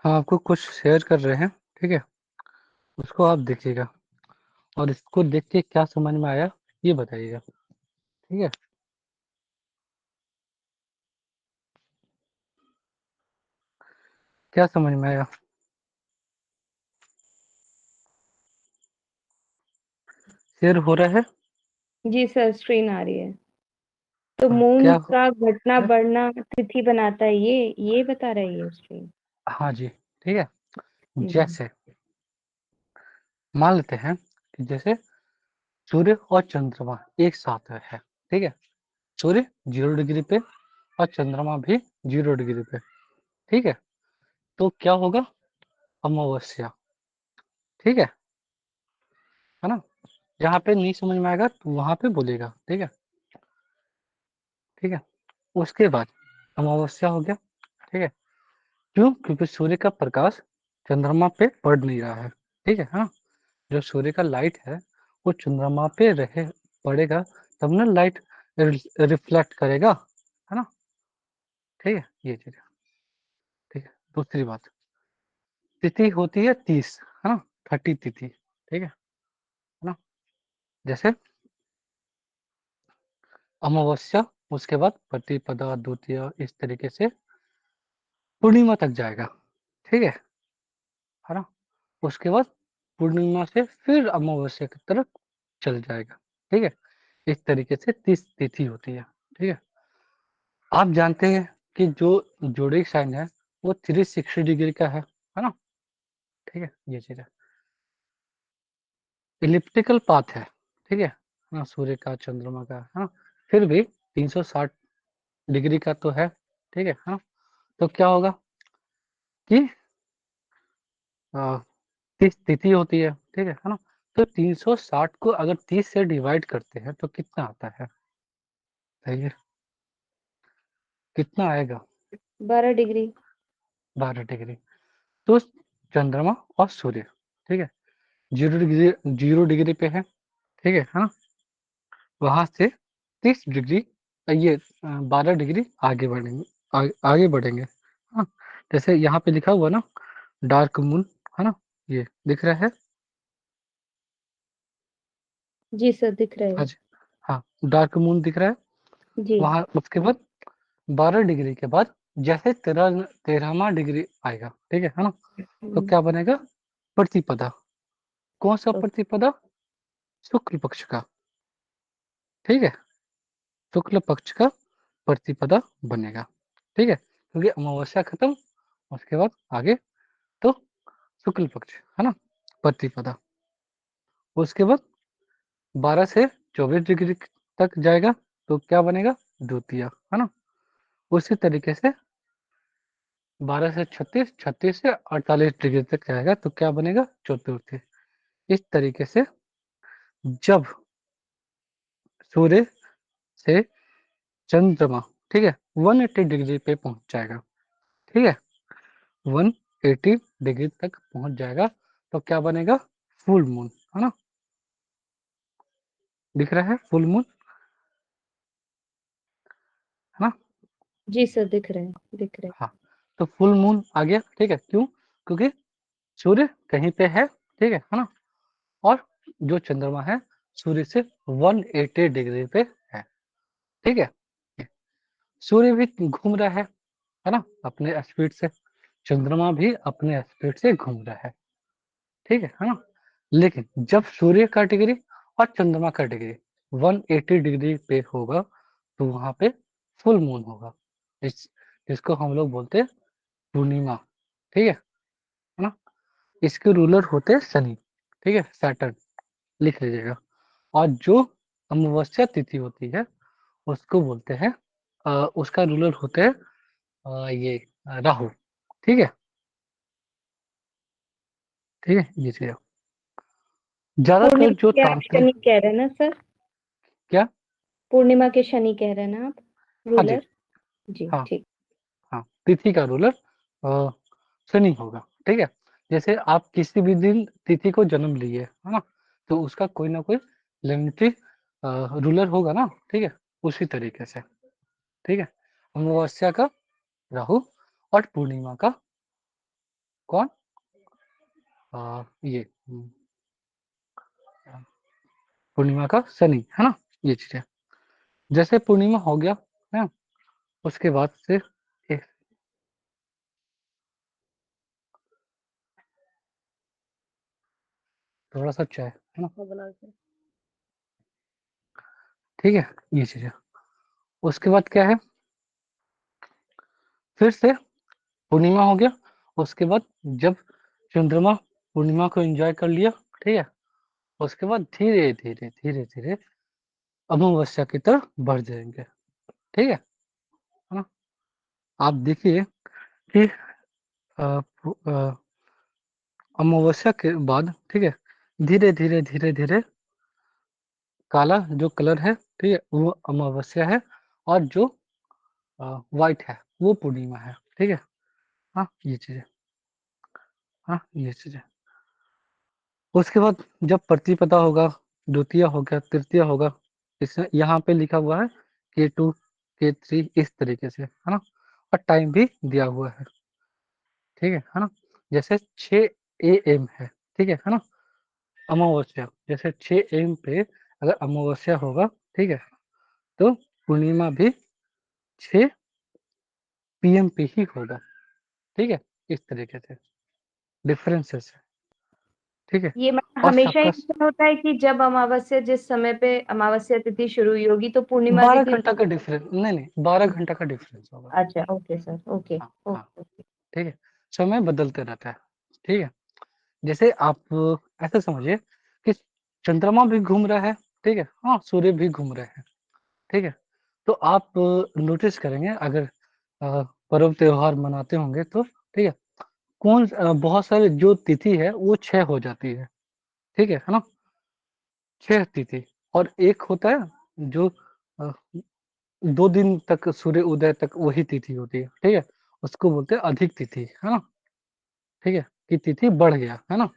हाँ, आपको कुछ शेयर कर रहे हैं, ठीक है? उसको आप देखिएगा और इसको देख के क्या समझ में आया, ये बताइएगा, ठीक है? क्या समझ में आया? शेयर हो रहा है? जी सर, स्क्रीन आ रही है। तो क्या मून हो का घटना है? बढ़ना तिथि बनाता है, ये बता रहा है ये स्क्रीन। हाँ जी, ठीक है? जी। जैसे मान लेते हैं कि जैसे सूर्य और चंद्रमा एक साथ है, ठीक है? सूर्य 0 डिग्री पे और चंद्रमा भी 0 डिग्री पे, ठीक है? तो क्या होगा? अमावस्या, ठीक है ना? जहाँ पे नहीं समझ में आएगा तो वहाँ पे बोलिएगा, ठीक है? ठीक है? उसके बाद अमावस्या हो गया, ठीक है? क्यों? क्योंकि सूर्य का प्रकाश चंद्रमा पे पड़ नहीं रहा है, ठीक है? हाँ, जो सूर्य का लाइट है वो चंद्रमा पे रहे पड़ेगा तब ना लाइट रिफ्लेक्ट करेगा, है ना? ठीक है? ये चीज़ है, ठीक है? दूसरी बात, तिथि होती है 30, है ना? 30 तिथि, ठीक है ना? जैसे अमावस्या, उसके बाद प्रतिपदा, द्वितीया, इस तरीके से पूर्णिमा तक जाएगा, ठीक है ना? उसके बाद पूर्णिमा से फिर अमावस्या की तरफ चल जाएगा, ठीक है? इस तरीके से 30 तिथि होती है, ठीक है? आप जानते हैं कि जो ज़ोडिएक साइन है वो 360 डिग्री का है ना? ठीक है? ये चीज़ है। इलिप्टिकल पाथ है, ठीक है? हाँ, सूर्य का, चंद्रमा का, हाँ, फिर भी 360 डिग्री का तो है, ठीक है? हाँ, तो क्या होगा कि 30 तिथि होती है, ठीक है ना? तो 360 को अगर 30 से डिवाइड करते हैं तो कितना आता है? सही है, कितना आएगा? 12 डिग्री। 12 डिग्री। तो चंद्रमा और सूर्य, ठीक है, 0 डिग्री पे है ना? वहाँ से 30 डिग्री ये 12 डिग्री आगे बढ़ेंगे, आगे बढ़ेंगे, हाँ? जैसे यहाँ पे लिखा हुआ ना डार्क मून, है ना? ये दिख रहा है? जी सर, दिख रहे हाँ हैं। जी, हाँ, डार्क मून दिख रहा है। जी। वहाँ उसके बाद 12 डिग्री के बाद जैसे 13वां डिग्री आएगा, ठीक है ना? तो हम्म, क्या बनेगा? प्रतिपदा। कौन सा ओके। प्रतिपदा? शुक्ल पक्ष का, ठीक है? शुक्ल पक्ष का प्रतिपदा बनेगा, ठीक है? क्योंकि अमावस्या खत्म, उसके बाद आगे तो शुक्ल पक्ष, है ना? प्रतिपदा। उसके बाद 12 से 24 डिग्री तक जाएगा तो क्या बनेगा? द्वितीया, है ना? उसी तरीके से 12 से 36, 36 से 48 डिग्री तक जाएगा तो क्या बनेगा? चतुर्थी। इस तरीके से जब सूर्य से चंद्रमा, ठीक है, 180 डिग्री पे पहुंच जाएगा, ठीक है, 180 डिग्री तक पहुंच जाएगा तो क्या बनेगा? फुल मून, है ना? दिख रहा है फुल मून, है ना? जी सर, दिख रहे हैं, दिख रहे हैं। हाँ, तो फुल मून आ गया, ठीक है? क्यों? क्योंकि सूर्य कहीं पे है, ठीक है ना? और जो चंद्रमा है सूर्य से 180 डिग्री पे है, ठीक है? सूर्य भी घूम रहा है ना? अपने स्पीड से, चंद्रमा भी अपने स्पीड से घूम रहा है ना? लेकिन जब सूर्य का डिग्री और चंद्रमा का डिग्री 180 डिग्री पे होगा तो वहां पे फुल मून होगा, इस जिसको हम लोग बोलते हैं पूर्णिमा, ठीक है ना? इसके रूलर होते हैं शनि, ठीक है, सैटर्न, लिख लीजिएगा। और जो अमावस्या तिथि होती है उसको बोलते हैं उसका रूलर होते हैं ये राहु, ठीक है? ठीक है, ये चीज़ है। ज़्यादातर पूर्णिमा जो के आप तांत्रिक, शनि कह रहे हैं ना सर? क्या? पूर्णिमा के शनि कह रहे हैं ना आप? हाँ जी, रूलर। जी हाँ, ठीक। हाँ, तिथि का रूलर अ, शनि होगा, ठीक है? जैसे आप किसी भी दिन तिथि को जन्म लिए, है ना? तो उसका कोई ना कोई लिमिटेड रूलर होगा ना, ठीक है? उसी तरीके से, ठीक है? अमावस्या का राहु और पूर्णिमा का कौन? ये पूर्णिमा का शनि, है ना? ये चीज़ है। जैसे पूर्णिमा हो गया, है, उसके बाद से एक थोड़ा-सा चाय, है ना? ठीक है? ये चीज़ है। उसके बाद क्या है, फिर से पूर्णिमा हो गया, उसके बाद जब चंद्रमा पूर्णिमा को एन्जॉय कर लिया, ठीक है? उसके बाद धीरे-धीरे, धीरे-धीरे अमावस्या की तरफ बढ़ जाएँगे, ठीक है? है ना? आप देखिए कि अमावस्या के बाद, ठीक है? धीरे-धीरे, धीरे-धीरे काला जो कलर है, ठीक है? वो अमावस्या है और जो व्हाइट है, वो पूर्णिमा है, ठीक है? हाँ, ये चीज़ है। हाँ, ये चीज़ है। उसके बाद जब प्रतिपदा होगा, द्वितीया हो गया, तृतीया होगा, इसमें यहाँ पे लिखा हुआ है K2, K3 इस तरीके से, है ना? और टाइम भी दिया हुआ है, ठीक है ना? जैसे 6 एएम है, ठीक है ना? अमावस्या, जैसे 6 एएम पे अगर अमावस्या होगा, ठीक है? तो पूर्णिमा भी 6 पीएम पे ही होगा, ठीक है? इस तरीके से डिफरेंसेस है, ठीक है? ये मतलब और हमेशा ही सबका ऐसा होता है कि जब अमावस्या जिस समय पे अमावस्या तिथि शुरू हुई होगी तो पूर्णिमा 12 तिथि। घंटा का डिफरेंस नहीं, 12 घंटा का डिफरेंस होगा। अच्छा, ओके सर, ओके हाँ, हाँ, ओके ओके। ठीक है? समय बदलते रहता है, ठीक है? जैसे आप ऐसे समझिए कि चंद्रमा भी घूम रहा है, ठीक है? हाँ, सूर्य भी घूम रहे हैं, ठीक है? तो आप नोटिस करेंगे अगर पर्व त्योहार मनाते होंगे तो, ठीक है? बहुत सारे जो तिथि है वो 6 हो जाती है, ठीक है ना? 6 तिथि और एक होता है जो अ, 2 दिन तक सूर्य उदय तक वही तिथि होती है, ठीक है? उसको बोलते हैं अधिक तिथि, है ना? ठीक है? कि तिथि बढ़ गया, है ना?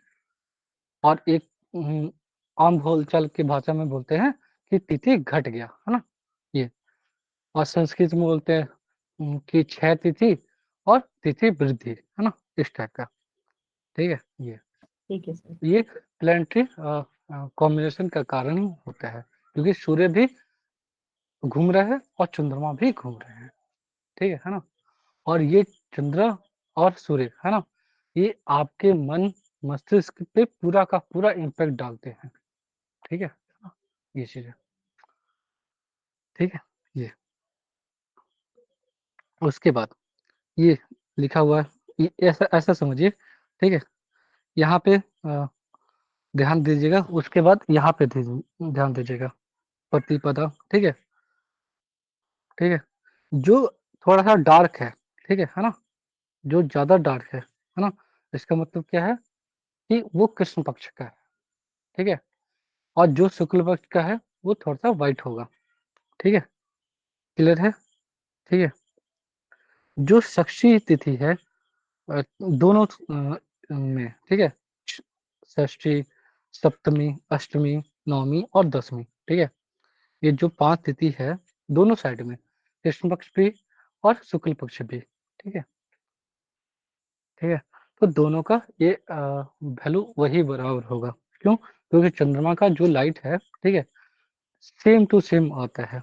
और एक आम बोलचाल की भाषा में बोलते हैं कि तिथि घट गया, है ना? ये और संस्कृत में बोलते हैं कि क्षय तिथि और तिथि वृद्धि, है ना? इस टाइप का, ठीक है? ठीक है सर। ये प्लैनेटरी कॉम्बिनेशन का कारण ही होता है, क्योंकि सूर्य भी घूम रहा है और चंद्रमा भी घूम रहे हैं, ठीक है ना? और ये चंद्र और सूर्य, है ना? ये आपके मन मस्तिष्क पे पूरा का पूरा इम्पैक्ट डालते हैं, ठीक है? ये चीज़ है, ठीक है? ये उसके बाद ये लिखा हुआ है, ये ऐसा ऐसा समझिए, ठीक है? यहाँ पे ध्यान दीजिएगा, उसके बाद यहाँ पे ध्यान दीजिएगा, प्रतिपदा, ठीक है? ठीक है? जो थोड़ा-सा डार्क है ना? जो ज़्यादा डार्क है ना? इसका मतलब क्या है कि वो कृष्ण पक्ष का है, ठीक है? और जो शुक्ल पक्ष का है, वो थोड़ा-सा व्हाइट होगा, ठीक है? क्लियर है? ठीक है? जो षष्ठी तिथि है दोनों में, ठीक है? ष षष्ठी, सप्तमी, अष्टमी, नवमी और दशमी, ठीक है? ये जो 5 तिथि है, दोनों साइड में, कृष्ण पक्ष भी और शुक्ल पक्ष भी, ठीक है? ठीक है? तो दोनों का ये वैल्यू वही बराबर होगा, क्यों? क्योंकि चंद्रमा का जो लाइट है, ठीक है? सेम टू सेम आता है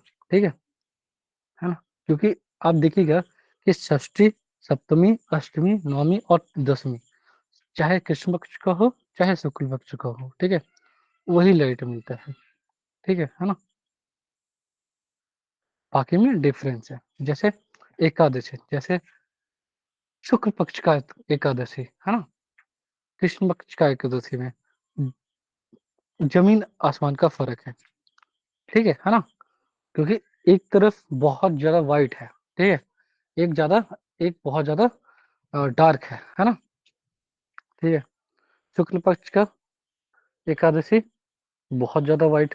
ना? क्योंकि आप देखिएगा कि षष्ठी, सप्तमी, अष्टमी, नवमी और दशमी, चाहे कृष्ण पक्ष का हो, चाहे शुक्ल पक्ष का हो, ठीक है? वही लाइट मिलता है, ठीक है ना? बाकी में डिफरेंस है, जैसे एकादशी, जैसे शुक्ल पक्ष का एकादशी, है ना? कृष्ण पक्ष का एकादशी में ज़मीन आसमान का फ़र्क है, ठीक है ना? क्योंकि एक तरफ बहुत ज़्यादा व्हाइट है, ठीक है? एक ज़्यादा एक बहुत ज़्यादा डार्क है ना? ठीक है? शुक्ल पक्ष का एकादशी बहुत ज़्यादा व्हाइट,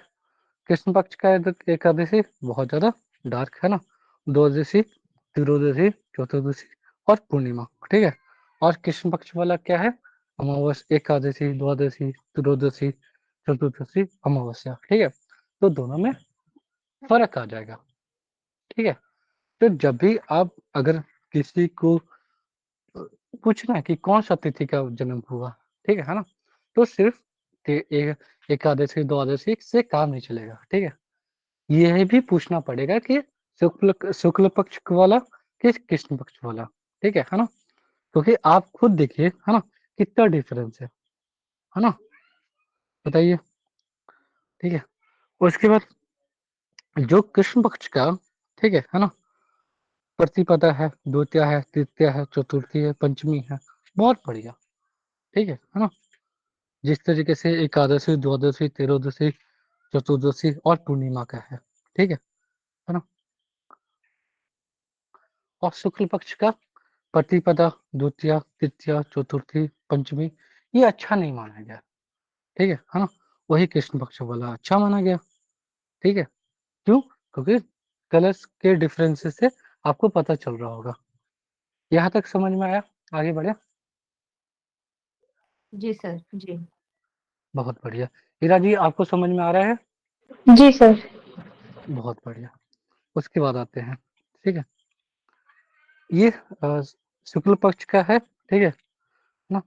कृष्ण पक्ष का एकादशी बहुत ज़्यादा डार्क, है ना? द्वादशी, त्रयोदशी, चतुर्दशी और पूर्णिमा, ठीक है? और कृष्ण पक्ष वाला क्या है? एकादशी, द्वादशी, त्रयोदशी, चतुर्दशी, अमावस्या, ठीक है? तो दोनों में फ़र्क आ जाएगा, ठीक है? तो जब भी आप अगर किसी को पूछना है कि कौन सा तिथि का जन्म हुआ, ठीक है ना? तो सिर्फ एकादशी द्वादशी से काम नहीं चलेगा, ठीक है? यह भी पूछना पड़ेगा कि शुक्ल पक्ष वाला कि कृष्ण पक्ष वाला, ठीक है ना? क्योंकि आप खुद देखिए, है ना? कितना डिफरेंस है ना? बताइए, ठीक है? उसके बाद जो कृष्ण पक्ष का, ठीक है ना? प्रतिपदा है, द्वितीया है, तृतीया है, चतुर्थी है, पंचमी है, बहुत बढ़िया, ठीक है ना? जिस तरीके से एकादशी, द्वादशी, त्रयोदशी, चतुर्दशी और पूर्णिमा का है, ठीक है ना? और शुक्ल पक्ष का प्रतिपदा, द्वितीया, तृतीया, चतुर्थी, पंचमी, ये अच्छा नहीं माना गया, ठीक है ना? वही कृष्ण पक्ष वाला अच्छा माना गया, ठीक है? क्यों? क्योंकि कलर्स के डिफरेंसेस से आपको पता चल रहा होगा। यहाँ तक समझ में आया? आगे बढ़े? जी सर, जी। बहुत बढ़िया। हीरा जी, आपको समझ में आ रहा है? जी सर। बहुत बढ़िया। उसके बाद आते हैं, ठीक है? ये शुक्ल पक्ष का है, ठीक है ना?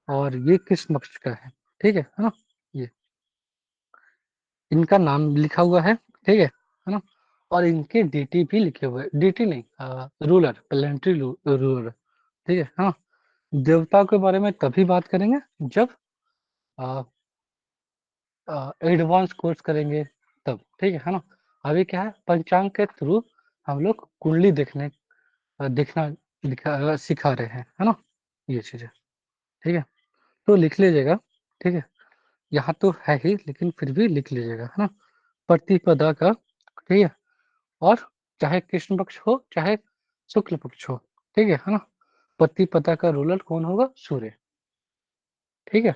और ये कृष्ण पक्ष का है, ठीक है ना? ये इनका नाम लिखा हुआ है, ठीक है ना? और इनके डीटी भी लिखे हुए हैं, डीटी नहीं, रूलर, प्लेनेटरी रूलर, ठीक है हाँ? देवता के बारे में तभी बात करेंगे जब एडवांस कोर्स करेंगे तब, ठीक है ना? अभी क्या है, पंचांग के थ्रू हम लोग कुंडली देखना सिखा रहे हैं, है ना? ये चीजें, ठीक है? तो लिख लीजिएगा, ठीक है? यहाँ तो है ही, लेकिन फिर भी लिख लीजिएगा, है ना? प्रतिपदा का, ठीक है? और चाहे कृष्ण पक्ष हो, चाहे शुक्ल पक्ष हो, ठीक है ना? प्रतिपदा का रूलर कौन होगा? सूर्य, ठीक है?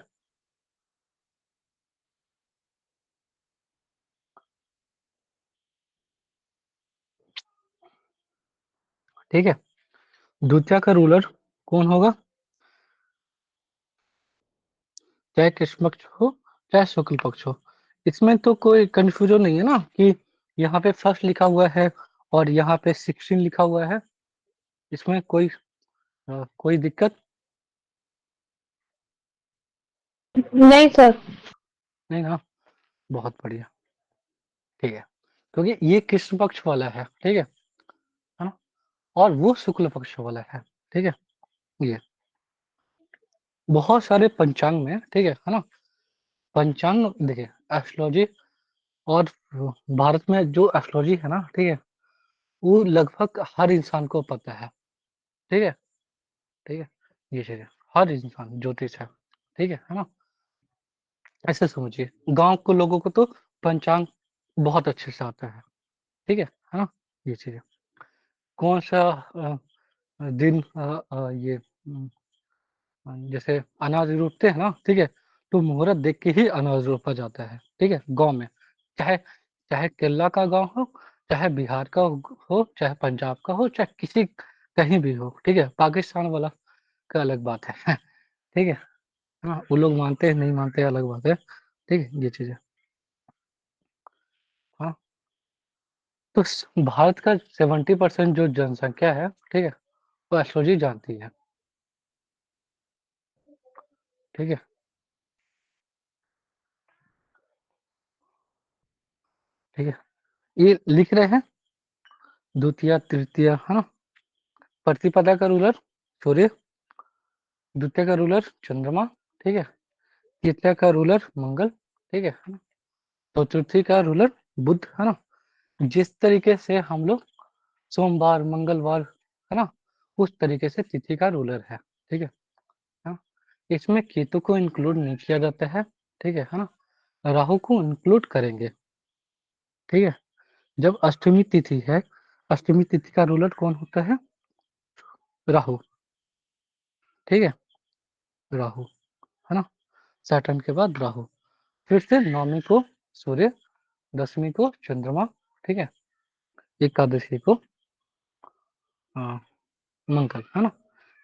ठीक है? द्वितीया का रूलर कौन होगा? चाहे कृष्ण पक्ष हो, चाहे शुक्ल पक्ष हो। इसमें तो कोई कंफ्यूजन नहीं है ना कि यहाँ पे फर्स्ट लिखा हुआ है और यहाँ पे 16 लिखा हुआ है। इसमें कोई दिक्कत नहीं सर। नहीं ना? बहुत बढ़िया, ठीक है? क्योंकि ये कृष्ण पक्ष वाला है, ठीक है ना? और वो शुक्ल पक्ष वाला है, ठीक है? ये बहुत सारे पंचांग में, ठीक है ना? पंचांग देखिए, एस्ट्रोलॉजी और भारत में जो एस्ट्रोलॉजी है ना, ठीक है? वो लगभग हर इंसान को पता है, ठीक है? ठीक है? ये चीज़ है, हर इंसान ज्योतिष है, ठीक है ना? ऐसे समझिए, गाँव के लोगों को तो पंचांग बहुत अच्छे से आता है ना? ये चीज़ है। कौन-सा दिन ये जैसे अनाज रोपते हैं ना, ठीक है? तो मुहूर्त देख के ही अनाज रोपा जाता है, ठीक है? गाँव में, चाहे चाहे केरला का गाँव हो, चाहे बिहार का हो, चाहे पंजाब का हो, चाहे किसी कहीं भी हो, ठीक है? पाकिस्तान वाला का अलग बात है, ठीक है? हाँ, वो लोग मानते हैं, नहीं मानते अलग बात है, ठीक है? ये चीज़ है। हाँ, तो भारत का 70% जो जनसंख्या है, ठीक है? वो एस्ट्रोलॉजी जानती है, ठीक है? ठीक है? ये लिख रहे हैं, द्वितीया, तृतीया, है ना? प्रतिपदा का रूलर सूर्य, द्वितीय का रूलर चंद्रमा, ठीक है? तृतीय का रूलर मंगल, ठीक है ना? चतुर्थी का रूलर बुध, है ना? जिस तरीके से हम लोग सोमवार, मंगलवार, है ना? उस तरीके से तिथि का रूलर है, ठीक है? हाँ, इसमें केतु को इंक्लूड नहीं किया जाता है, ठीक है ना? राहु को इंक्लूड करेंगे, ठीक है? जब अष्टमी तिथि है, अष्टमी तिथि का रूलर कौन होता है? राहु, ठीक है? राहु, है ना? सैटर्न के बाद राहु, फिर से नवमी को सूर्य, दसवीं को चंद्रमा, ठीक है? एकादशी को अ, मंगल, है ना?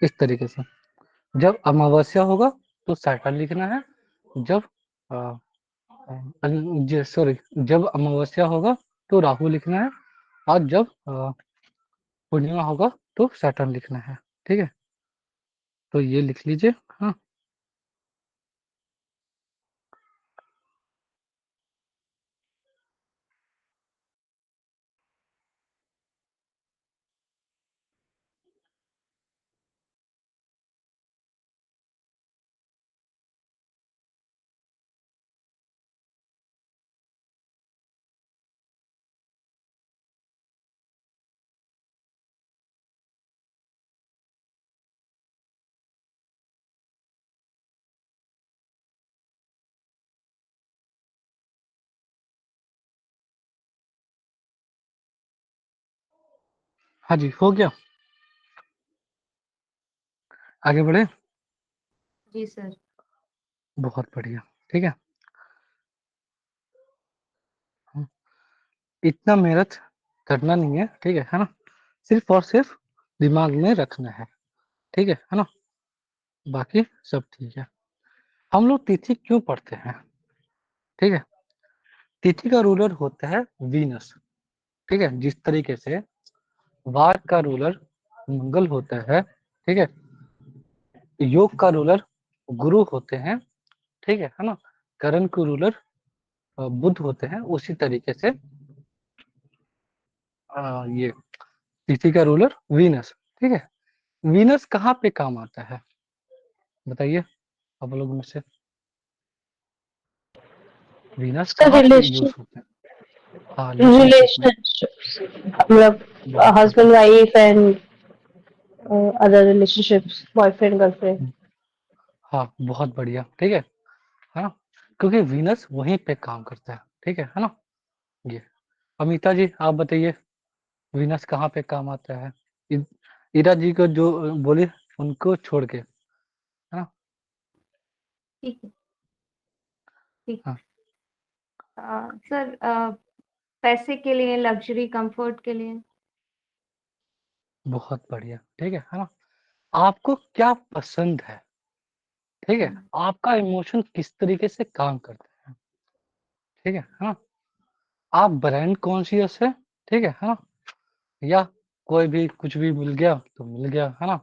इस तरीके से। जब अमावस्या होगा तो सैटर्न लिखना है, जब अ, सॉरी, जब अमावस्या होगा तो राहु लिखना है, और जब पूर्णिमा होगा तो सैटर्न लिखना है, ठीक है? तो ये लिख लीजिए। हाँ हाँ जी, हो गया। आगे बढ़े। जी सर। बहुत बढ़िया। ठीक है। इतना मेहनत करना नहीं है, ठीक है ना? सिर्फ और सिर्फ दिमाग में रखना है, ठीक है ना? बाकी सब ठीक है। हम लोग तिथि क्यों पढ़ते हैं? ठीक है। तिथि का रूलर होता है वीनस, ठीक है? जिस तरीके से वार का रूलर मंगल होता है, ठीक है? योग का रूलर गुरु होते हैं, ठीक है ना? करण के रूलर बुध होते हैं। उसी तरीके से ये तिथि का रूलर वीनस, ठीक है? वीनस कहाँ पे काम आता है बताइए आप लोगों में से? वीनस सर कहाँ पे रिलेशन यूज होते हैं? हाँ, रिलेशनशिप में। रिलेशनशिप्स मतलब बहुत हस्बैंड बढ़िया। Wife and other relationships boyfriend girlfriend. हाँ, बहुत बढ़िया, ठीक है ना? क्योंकि वीनस वहीं पे काम करता है, ठीक है ना? ये अमिता जी आप बताइए, वीनस कहाँ पे काम आता है? इ- इरा जी को जो बोले उनको छोड़ के, है ना? ठीक है। ठीक। हाँ, सर पैसे के लिए, लग्जरी, कंफर्ट के लिए। बहुत बढ़िया, ठीक है ना? आपको क्या पसंद है, ठीक है? आपका इमोशन किस तरीके से काम करता है, ठीक है ना? आप ब्रांड कॉन्शियस है, ठीक है ना? या कोई भी कुछ भी मिल गया तो मिल गया, है ना?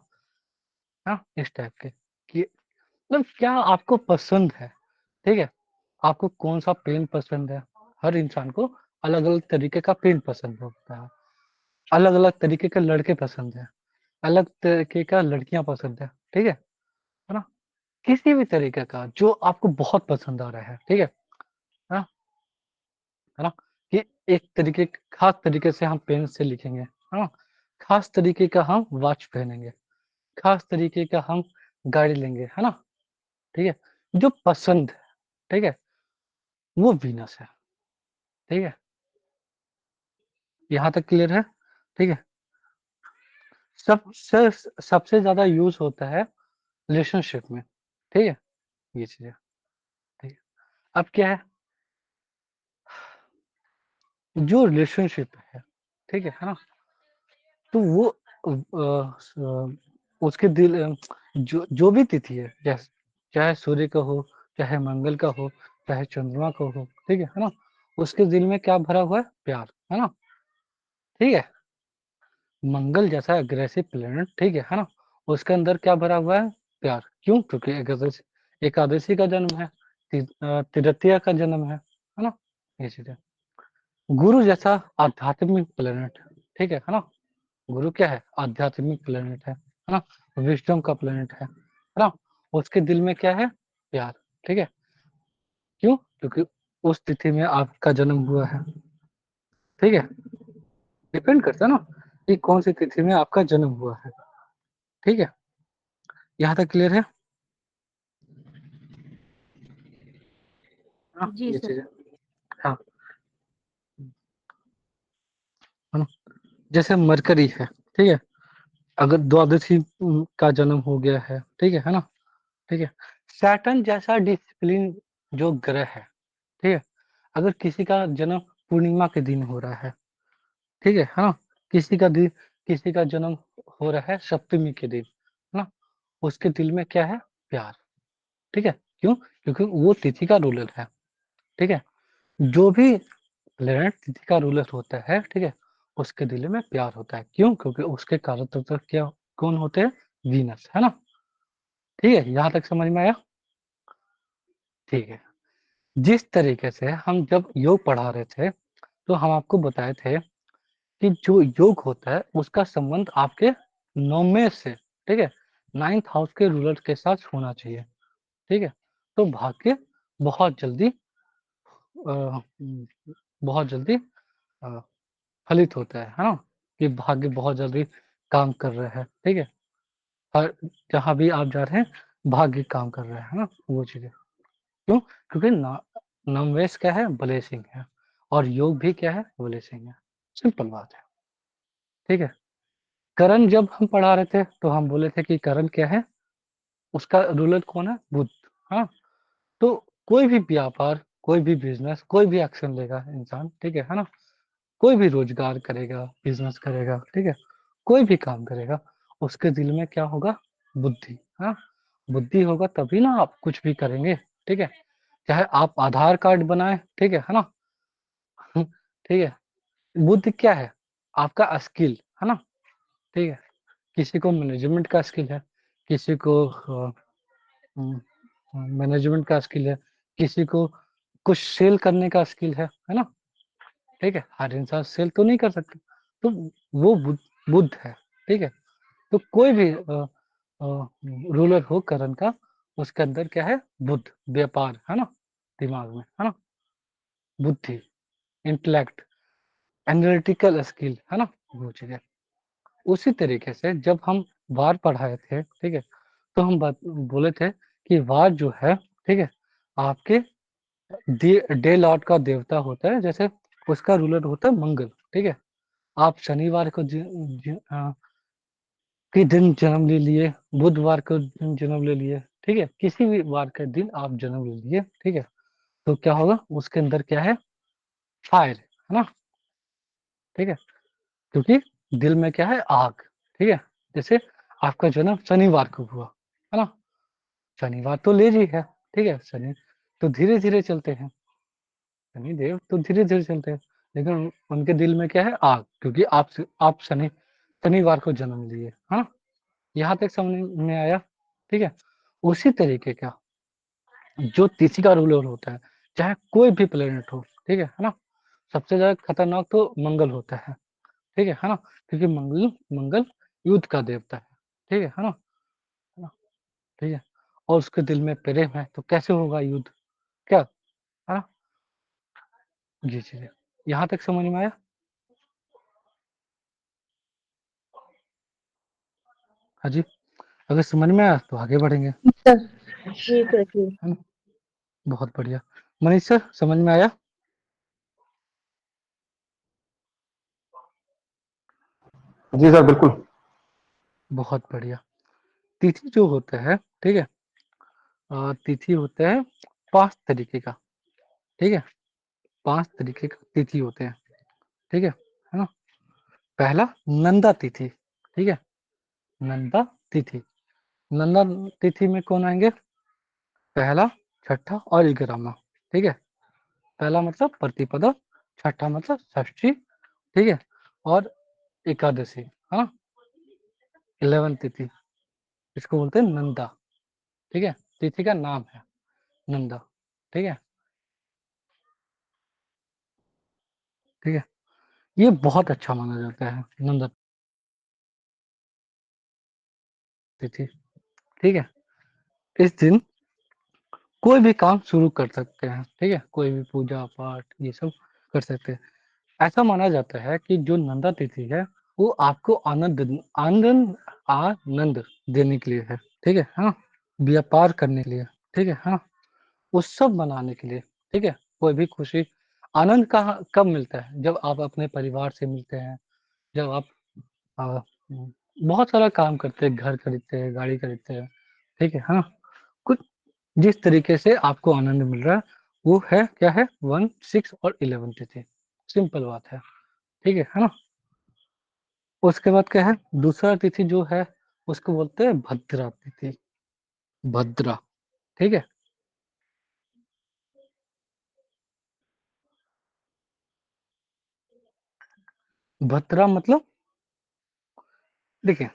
हाँ, इस टाइप के कि मतलब क्या आपको पसंद है, ठीक है? आपको कौन-सा पेन पसंद है? हर इंसान को अलग-अलग तरीके का पेन पसंद होता है, अलग-अलग तरीके के लड़के पसंद हैं, अलग तरीके का लड़कियाँ पसंद है, ठीक है ना? किसी भी तरीके का जो आपको बहुत पसंद आ रहा है, ठीक है? है ना? कि एक तरीके खास तरीके से हम पेन से लिखेंगे, है ना? खास तरीके का हम वॉच पहनेंगे, खास तरीके का हम गाड़ी लेंगे, है ना? ठीक है? जो पसंद है, ठीक है? वो वीनस है, ठीक है? यहाँ तक क्लियर है? ठीक है? सबसे सबसे ज़्यादा यूज़ होता है रिलेशनशिप में, ठीक है? ये चीज़ें, ठीक है? अब क्या है, जो रिलेशनशिप है, ठीक है ना? तो वो उसके जो जो भी तिथि है, चाहे सूर्य का हो, चाहे मंगल का हो, चाहे चंद्रमा का हो, ठीक है ना? उसके दिल में क्या भरा हुआ है? प्यार, है ना? ठीक है? मंगल जैसा एग्रेसिव प्लैनेट, ठीक है ना? उसके अंदर क्या भरा हुआ है? प्यार। क्यों? क्योंकि एकादशी का जन्म है, तृतीया का जन्म है ना? ये चीज़ें। गुरु जैसा आध्यात्मिक प्लैनेट, ठीक है ना? गुरु क्या है? आध्यात्मिक प्लैनेट है ना? विज़डम का प्लैनेट है ना? उसके दिल में क्या है? प्यार, ठीक है? क्यों? क्योंकि उस तिथि में आपका जन्म हुआ है, ठीक है? डिपेंड करता है ना कि कौन-सी तिथि में आपका जन्म हुआ है, ठीक है? यहाँ तक क्लियर है? हाँ, जी ये सर। चीज़ें। हाँ, है ना? जैसे मरकरी है, ठीक है? अगर द्वादशी का जन्म हो गया है, ठीक है ना? ठीक है? सैटर्न जैसा डिसिप्लिन जो ग्रह है, ठीक है? अगर किसी का जन्म पूर्णिमा के दिन हो रहा है, ठीक है ना? किसी का जन्म हो रहा है सप्तमी के दिन, है ना? उसके दिल में क्या है? प्यार, ठीक है? क्यों? क्योंकि वो तिथि का रूलर है, ठीक है? जो भी प्लैनेट तिथि का रूलर होता है, ठीक है? उसके दिल में प्यार होता है, क्यों? क्योंकि उसके कारकतत्व क्या कौन होते हैं? वीनस, है ना? ठीक है, यहाँ तक समझ में आया? ठीक है। जिस तरीके से हम जब योग पढ़ा रहे थे, तो हम आपको बताए थे कि जो योग होता है, उसका संबंध आपके 9वें से, ठीक है, 9th हाउस के रूलर के साथ होना चाहिए, ठीक है? तो भाग्य बहुत जल्दी बहुत जल्दी अ, फलित होता है ना? कि भाग्य बहुत जल्दी काम कर रहा है, ठीक है? हर जहाँ भी आप जा रहे हैं, भाग्य काम कर रहा है ना? वो चीज़ें। क्यों? क्योंकि नमवेश क्या है? ब्लेसिंग है और योग भी क्या है? ब्लेसिंग है। सिंपल बात है, ठीक है? करण जब हम पढ़ा रहे थे, तो हम बोले थे कि करण क्या है? उसका रूलर कौन है? बुध, हाँ? तो कोई भी व्यापार, कोई भी बिज़नेस, कोई भी एक्शन लेगा इंसान, ठीक है ना? कोई भी रोज़गार करेगा, बिज़नेस करेगा, ठीक है? कोई भी काम करेगा, उसके दिल में क्या होगा? बुद्धि, हाँ? बुद्धि होगा तभी ना आप कुछ भी करेंगे, ठीक है? चाहे आप आधार कार्ड बनाएँ, ठीक है ना? ठीक है? बुद्धि क्या है? आपका स्किल, है ना? ठीक है? किसी को मैनेजमेंट का स्किल है, किसी को उम, मैनेजमेंट का स्किल है, किसी को कुछ सेल करने का स्किल है ना? ठीक है? हर इंसान सेल तो नहीं कर सकता, तो वो बुद्ध है, ठीक है? तो कोई भी रूलर हो करण का, उसके अंदर क्या है? बुद्ध, व्यापार, है ना? दिमाग में, है ना? बुद्धि, इंटेलेक्ट, एनालिटिकल स्किल, है ना? वो चीज़ें। उसी तरीके से जब हम वार पढ़ाए थे, ठीक है? तो हम बात बोले थे कि वार जो है, ठीक है? आपके डे लॉर्ड का देवता होता है, जैसे उसका रूलर होता है मंगल, ठीक है? आप शनिवार को के दिन जन्म ले लिए, बुधवार को दिन जन्म ले लिए, ठीक है? किसी भी वार के दिन आप जन्म ले लिए, ठीक है? तो क्या होगा? उसके अंदर क्या है? फायर, है ना? ठीक है? क्योंकि दिल में क्या है? आग, ठीक है? जैसे आपका जन्म शनिवार को हुआ, है ना? शनिवार तो लेज़ी है, ठीक है? शनि तो धीरे-धीरे चलते हैं, शनिदेव तो धीरे-धीरे चलते हैं, लेकिन उनके दिल में क्या है? आग, क्योंकि आप शनिवार को जन्म लिए, हाँ? यहाँ तक समझ में आया? ठीक है? उसी तरीके का जो तिथि का रूलर होता है, चाहे कोई भी प्लेनेट हो, ठीक है ना? सबसे ज़्यादा खतरनाक तो मंगल होता है ना? क्योंकि मंगल मंगल युद्ध का देवता है, ठीक है ना? है ना? ठीक है? और उसके दिल में प्रेम है, तो कैसे होगा युद्ध? क्या? है ना? जी, जी, जी। यहाँ तक समझ में आया? हाँ जी, अगर समझ में आया तो आगे बढ़ेंगे, है सर जी सर जी। ना? बहुत बढ़िया। मनीष सर समझ में आया? जी सर, बिल्कुल। बहुत बढ़िया। तिथि जो होता है, ठीक है? तिथि होता है 5 तरीके का, ठीक है? 5 तरीके का तिथि होते हैं, ठीक है ना? पहला नंदा तिथि, ठीक है? नंदा तिथि। नंदा तिथि में कौन आएँगे? पहला, छठा और 11वां, ठीक है? पहला मतलब प्रतिपदा, छठा मतलब षष्ठी, ठीक है? और एकादशी, हाँ? 11 तिथि, इसको बोलते हैं नंदा, ठीक है? तिथि का नाम है नंदा, ठीक है? ठीक है? ये बहुत अच्छा माना जाता है नंदा तिथि, ठीक है? इस दिन कोई भी काम शुरू कर सकते हैं, ठीक है? कोई भी पूजा-पाठ ये सब कर सकते हैं। ऐसा माना जाता है कि जो नंदा तिथि है, वो आपको आनंद देने के लिए है, ठीक है? हाँ? व्यापार करने के लिए, ठीक है? हाँ? उत्सव मनाने के लिए, ठीक है? कोई भी खुशी आनंद कहाँ कब मिलता है? जब आप अपने परिवार से मिलते हैं, जब आप अ, बहुत सारा काम करते हैं, घर खरीदते हैं, गाड़ी खरीदते हैं, ठीक है? हाँ? कुछ जिस तरीके से आपको आनंद मिल रहा है, वो है क्या है 1, 6 और 11 तिथि। सिंपल बात है, ठीक है ना? उसके बाद क्या है, दूसरा तिथि जो है, उसको बोलते हैं भद्रा तिथि, भद्रा, ठीक है? भद्रा मतलब देखिए,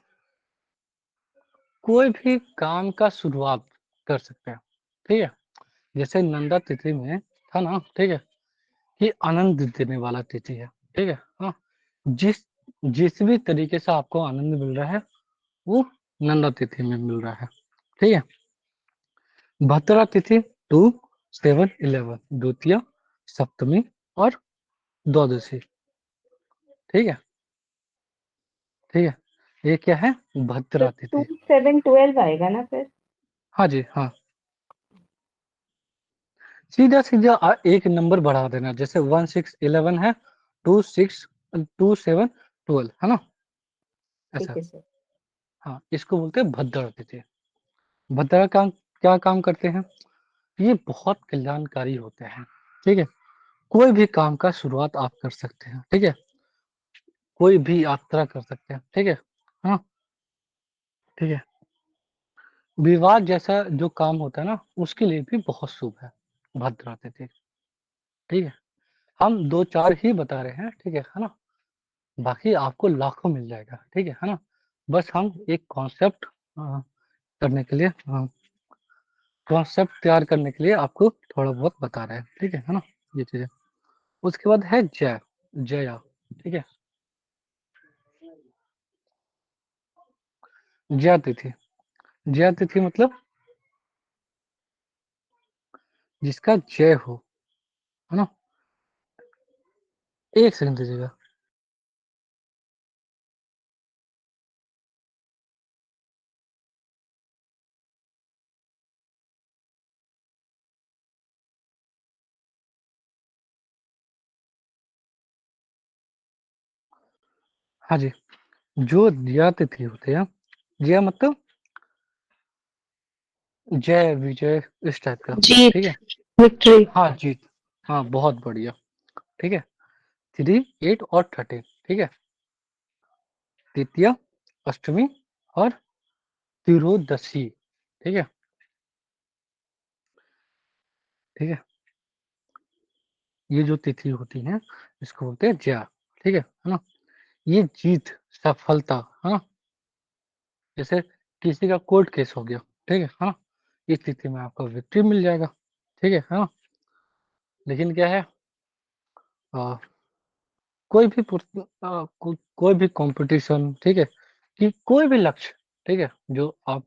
कोई भी काम का शुरुआत कर सकते हैं, ठीक है? जैसे नंदा तिथि में था ना, ठीक है? कि आनंद देने वाला तिथि है, ठीक है? हाँ, जिस भी तरीके से आपको आनंद मिल रहा है, वो नंदा तिथि में मिल रहा है, ठीक है? भद्रा तिथि 2, 7, 11 द्वितीया, सप्तमी और द्वादशी, ठीक है? ठीक है? ये क्या है? भद्रा तो 2, तिथि। 7, 12 आएगा ना फिर? हाँ जी, हाँ। सीधा-सीधा एक नंबर बढ़ा देना, जैसे 1, 6, 11 है, 2, 6 2, 7, 12 है ना? ठीक ऐसा। है सर। हाँ, इसको बोलते हैं भद्रा तिथि। भद्रा काम क्या काम करते हैं? ये बहुत कल्याणकारी होते हैं, ठीक है? कोई भी काम का शुरुआत आप कर सकते हैं, ठीक है? कोई भी यात्रा कर सकते हैं, ठीक है? हाँ, ठीक है? विवाह जैसा जो काम होता है ना, उसके लिए भी बहुत शुभ है, भद्रा तिथि, ठीक है? हम 2-4 ही बता रहे हैं, ठीक है ना? बाकी आपको लाखों मिल जाएगा, ठीक है ना? बस हम एक कॉन्सेप्ट करने के लिए कॉन्सेप्ट तैयार करने के लिए आपको थोड़ा बहुत बता रहे हैं, ठीक है ना? ये चीज़ें। उसके बाद है जया, ठीक है? जया तिथि मतलब जिसका जय हो, है ना? 1 सेकंड दीजिएगा। हाँ जी, जो जया तिथि होती है, जया मतलब जय, विजय इस टाइप का, ठीक जीत, है? विक्ट्री। हाँ, जीत। हाँ, बहुत बढ़िया, ठीक है? 3, 8 और 13, ठीक है? तृतीया, अष्टमी और त्रियोदशी, ठीक है? ठीक है? ये जो तिथि होती है, इसको बोलते हैं जया, ठीक है ना? ये जीत, सफलता, हाँ? जैसे किसी का कोर्ट केस हो गया, ठीक है? हाँ? इस तिथि में आपको विक्ट्री मिल जाएगा, ठीक है? हाँ? लेकिन क्या है अ, कोई भी कॉम्पिटिशन, ठीक है? कि कोई भी लक्ष्य, ठीक है? जो आप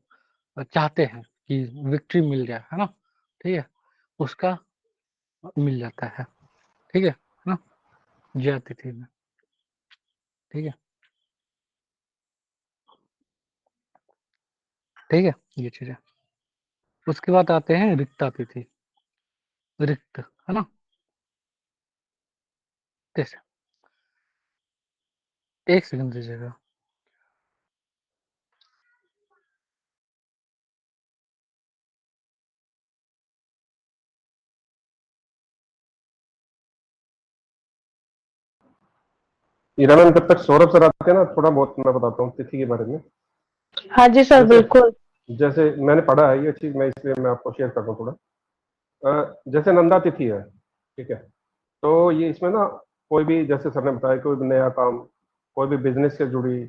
चाहते हैं कि विक्ट्री मिल जाए, है ना? ठीक है? उसका मिल जाता है, ठीक है ना? जया तिथि में, ठीक है? ठीक है? ये चीज़ है। उसके बाद आते हैं रिक्ता तिथि, रिक्त, है ना? कैसे? 1 सेकंड दीजिएगा। ईरान जब तक सौरभ सर आते हैं ना, थोड़ा बहुत मैं बताता हूँ तिथि के बारे में। हाँ जी सर, जैसे बिल्कुल। जैसे मैंने पढ़ा है ये चीज, मैं इसलिए मैं आपको शेयर कर रहा हूँ थोड़ा। जैसे नंदा तिथि है, ठीक है? तो ये इसमें ना कोई भी, जैसे सर ने बताया, कोई भी नया काम, कोई भी बिजनेस से जुड़ी,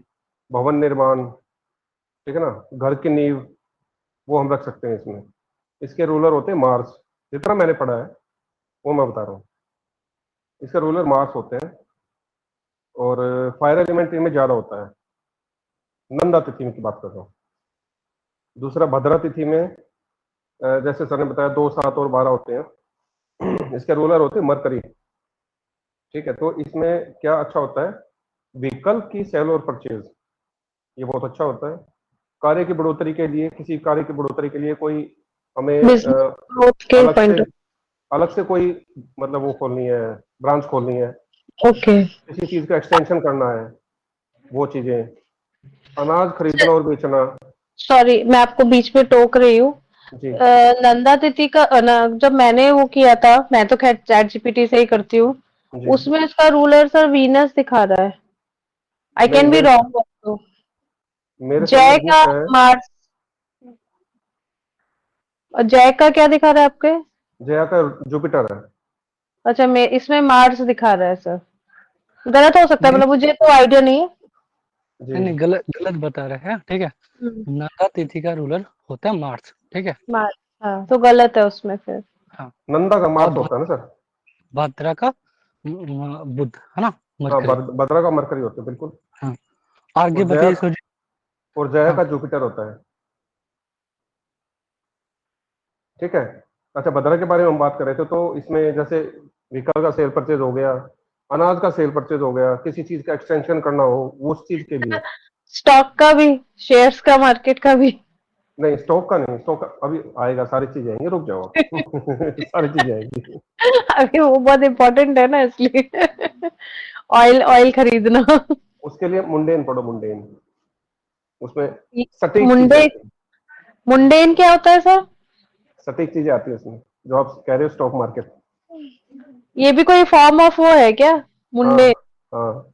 भवन निर्माण, ठीक है ना, घर की नींव, वो हम रख सकते हैं इसमें। इसके रूलर होते हैं मार्स, जितना मैंने पढ़ा है वो मैं बता रहा हूँ। इसके रूलर मार्स होते हैं और फायर एलिमेंट इनमें ज्यादा होता है। नंदा तिथि में की बात कर रहा हूँ। दूसरा भद्रा तिथि में जैसे सर ने बताया 2, 7 और 12 होते हैं। इसके रूलर होते हैं मरकरी, ठीक है? तो इसमें क्या अच्छा होता है, व्हीकल की सेल और परचेज, ये बहुत अच्छा होता है। कार्य की बढ़ोतरी के लिए, किसी कार्य की बढ़ोतरी के लिए कोई हमें बिजनेस ग्रोथ के अलग पॉइंट से ऑफ। कोई मतलब वो खोलनी है, ब्रांच खोलनी है, ओके। किसी चीज का एक्सटेंशन करना है, वो चीजें, अनाज खरीदना और बेचना। सॉरी, मैं आपको बीच में टोक रही हूँ। जी नंदा तिथि का जब मैंने वो किया था, मैं तो खैर चैट जीपीटी से ही करती हूँ। जी। उसमें इसका रूलर सर वीनस दिखा रहा है। आई नहीं, कैन बी रॉन्ग ऑल्सो। मेरे सामने जय का बुक है। मार्स, और जय का क्या दिखा रहा है आपके? जया का जुपिटर है। अच्छा, मैं इसमें मार्स दिखा रहा है सर। गलत हो सकता है, नहीं, मतलब मुझे तो आइडिया नहीं है। जी नहीं गलत गलत बता रहे हैं, ठीक है। हम्म, नंदा तिथि का रूलर होता है मार्च, ठीक है। हाँ तो गलत है उसमें फिर। हाँ, नंदा का और मार्च होता है ना सर। भद्रा का बुध, है ना, हाँ, मरकरी। भद्रा का मरकरी होता है बिल्कुल। हाँ, आगे और जया बताइए सोचिए। और जया हाँ, का जुपिटर होता है, ठीक है। अच्छा, भद्रा के बारे में हम बात कर रहे थे, तो इसमें जैसे व्हीकल का सेल परचेज हो गया, अनाज का सेल परचेज हो गया, किसी चीज का एक्सटेंशन करना हो वो उस चीज के लिए। स्टॉक का भी, शेयर्स का, मार्केट का भी। नहीं, स्टॉक का नहीं, स्टॉक का अभी आएगा, सारी चीजें आएंगी, रुक जाओ आप सारी चीजें आएंगी। अभी वो बहुत इम्पोर्टेंट है ना इसलिए। ऑयल ऑयल खरीदना। उसके लिए मुंडेन पढ़ो, मुंडेन, उसमें सटीक चीजें मुंडे आती हैं। मुंडेन क्या होता है सर? सटीक चीजें आती है उसमें, जो आप कह रहे हो स्टॉक मार्केट। ये भी कोई फॉर्म ऑफ वो है क्या? हाँ मुंडे? हाँ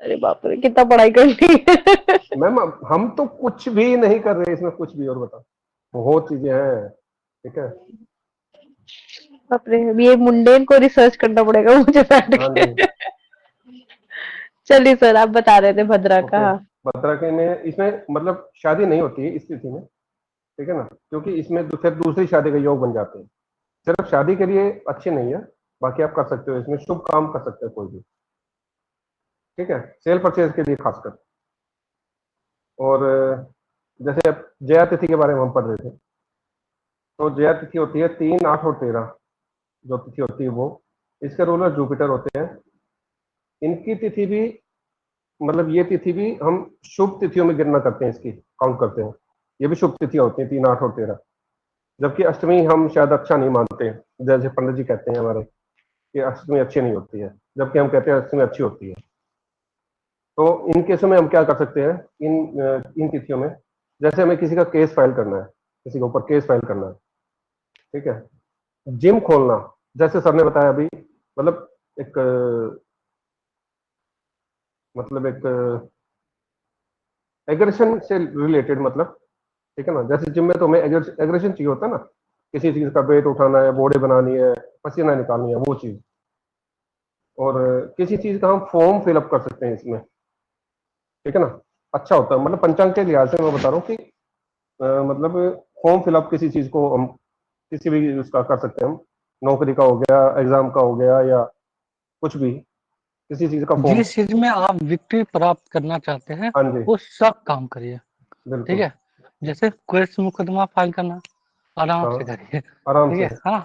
अरे बाप रे, कितना पढ़ाई करनी है। मैम, हम तो कुछ भी नहीं कर रहे इसमें, कुछ भी, और बताओ, बहुत चीजें हैं, ठीक है। बाप रे, अभी ये मुंडेन को रिसर्च करना पड़ेगा मुझे बैठ हाँ के। जी। चलिए सर, आप बता रहे थे भद्रा का। ओके, हाँ। भद्रा के में इसमें मतलब शादी नहीं होती है इस तिथि में, ठीक है ना, क्योंकि इसमें फिर दूसरी शादी का योग बन जाते हैं। सिर्फ शादी के लिए अच्छे नहीं है, बाकी आप कर सकते हो, इसमें शुभ काम कर सकते हो कोई भी, ठीक है, सेल परचेज के लिए खासकर। और जैसे अब जया तिथि के बारे में हम पढ़ रहे थे, तो जया तिथि होती है 3, 8 और 13, जो तिथि होती है वो, इसके रूलर जुपिटर होते हैं। इनकी तिथि भी, मतलब ये तिथि भी हम शुभ तिथियों में गिनना करते हैं, इसकी काउंट करते हैं, ये भी शुभ तिथियां होती हैं 3, 8 और 13। जबकि अष्टमी हम शायद अच्छा नहीं मानते, जैसे पंडित जी कहते हैं हमारे कि अष्टमी अच्छी नहीं होती है, जबकि हम कहते हैं अष्टमी अच्छी होती है। तो इन केसों में हम क्या कर सकते हैं, इन तिथियों में, जैसे हमें किसी का केस फाइल करना है, किसी के ऊपर केस फाइल करना है, ठीक है, जिम खोलना, जैसे सर ने बताया अभी, मतलब एक मतलब एक एग्रेशन से रिलेटेड, मतलब, ठीक है ना, जैसे जिम में तो हमें एग्रेशन चाहिए होता है ना, किसी चीज का वेट उठाना है, बॉडी बनानी है, पसीना निकालनी है, वो चीज। और किसी चीज का हम फॉर्म फिलअप कर सकते हैं इसमें, ठीक है ना, अच्छा होता है, मतलब पंचांग के लिहाज से मैं बता रहा हूँ कि मतलब फॉर्म फिलअप किसी चीज को हम किसी भी उसका कर सकते हैं हम, नौकरी का हो गया, एग्जाम का हो गया, या कुछ भी, किसी चीज का फॉर्म। जिस चीज में आप विक्ट्री प्राप्त करना चाहते हैं हाँ जी, वो सब काम करिए, ठीक बिल्कुल। है। जैसे केस मुकदमा फाइल करना, आराम हाँ, से करिए, आराम ठीक से, है, हाँ।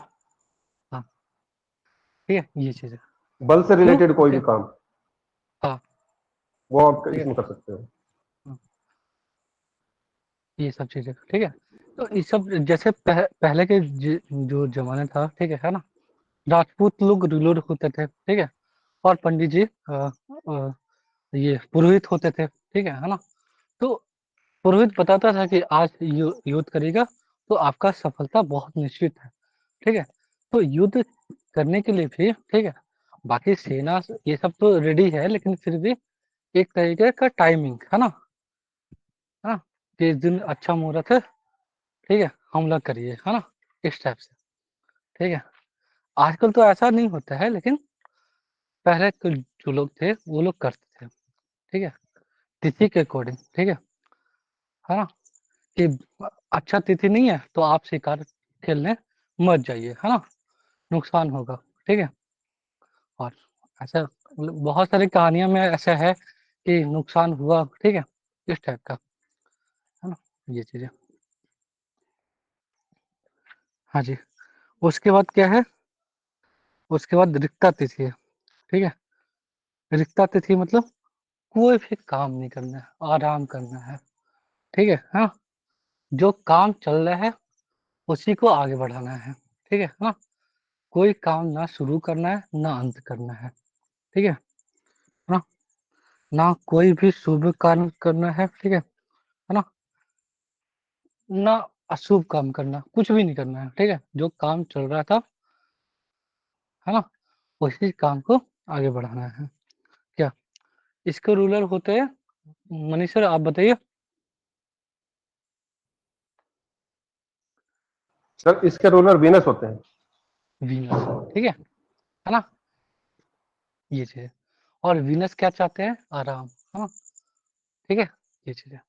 हाँ, ठीक है, ये चीज है। बल से क्यों? रिलेटेड कोई भी काम, हाँ, वो आप ठीक है, इसमें कर सकते हो। हाँ, ये सब चीजें, ठीक है। तो ये सब जैसे पहले के जो जमाने था, ठीक है ना, राजपूत लोग रूलर होते थे, ठीक है, और पंडित जी ये पुरोहित होते थे, ठीक है ना। तो पुरोहित बताता था कि आज युद्ध करेगा तो आपका सफलता बहुत निश्चित है, ठीक है। तो युद्ध करने के लिए भी, ठीक है, बाकी सेना ये सब तो रेडी है, लेकिन फिर भी एक तरीके का टाइमिंग है ना, कि इस दिन अच्छा मुहूर्त है, ठीक है, हमला करिए, है ना, इस टाइप से, ठीक है। आजकल तो ऐसा नहीं होता है, लेकिन पहले के जो लोग थे वो लोग करते थे, ठीक है, तिथि के अकॉर्डिंग, ठीक है ना, कि अच्छा तिथि नहीं है तो आप शिकार खेलने मत जाइए, है ना, नुकसान होगा, ठीक है। और ऐसा मतलब बहुत सारी कहानियां में ऐसा है कि नुकसान हुआ, ठीक है, इस टाइप का, है ना, ये चीजें। हाँ जी। उसके बाद क्या है, उसके बाद रिक्ता तिथि है, ठीक है। रिक्ता तिथि मतलब कोई भी काम नहीं करना है, आराम करना है, ठीक है, हाँ। जो काम चल रहा है उसी को आगे बढ़ाना है, ठीक है ना। कोई काम ना शुरू करना है ना अंत करना है, ठीक है ना। ना कोई भी शुभ कार्य करना है, ठीक है ना, ना अशुभ काम करना, कुछ भी नहीं करना है, ठीक है। जो काम चल रहा था, है ना, उसी काम को आगे बढ़ाना है। क्या इसके रूलर होते हैं? मनीष सर आप बताइए। सर, इसके रूलर वीनस होते हैं। वीनस, ठीक है ना, ये चीज। और वीनस क्या चाहते हैं? आराम, है ना, ठीक है। ये चीज़ है।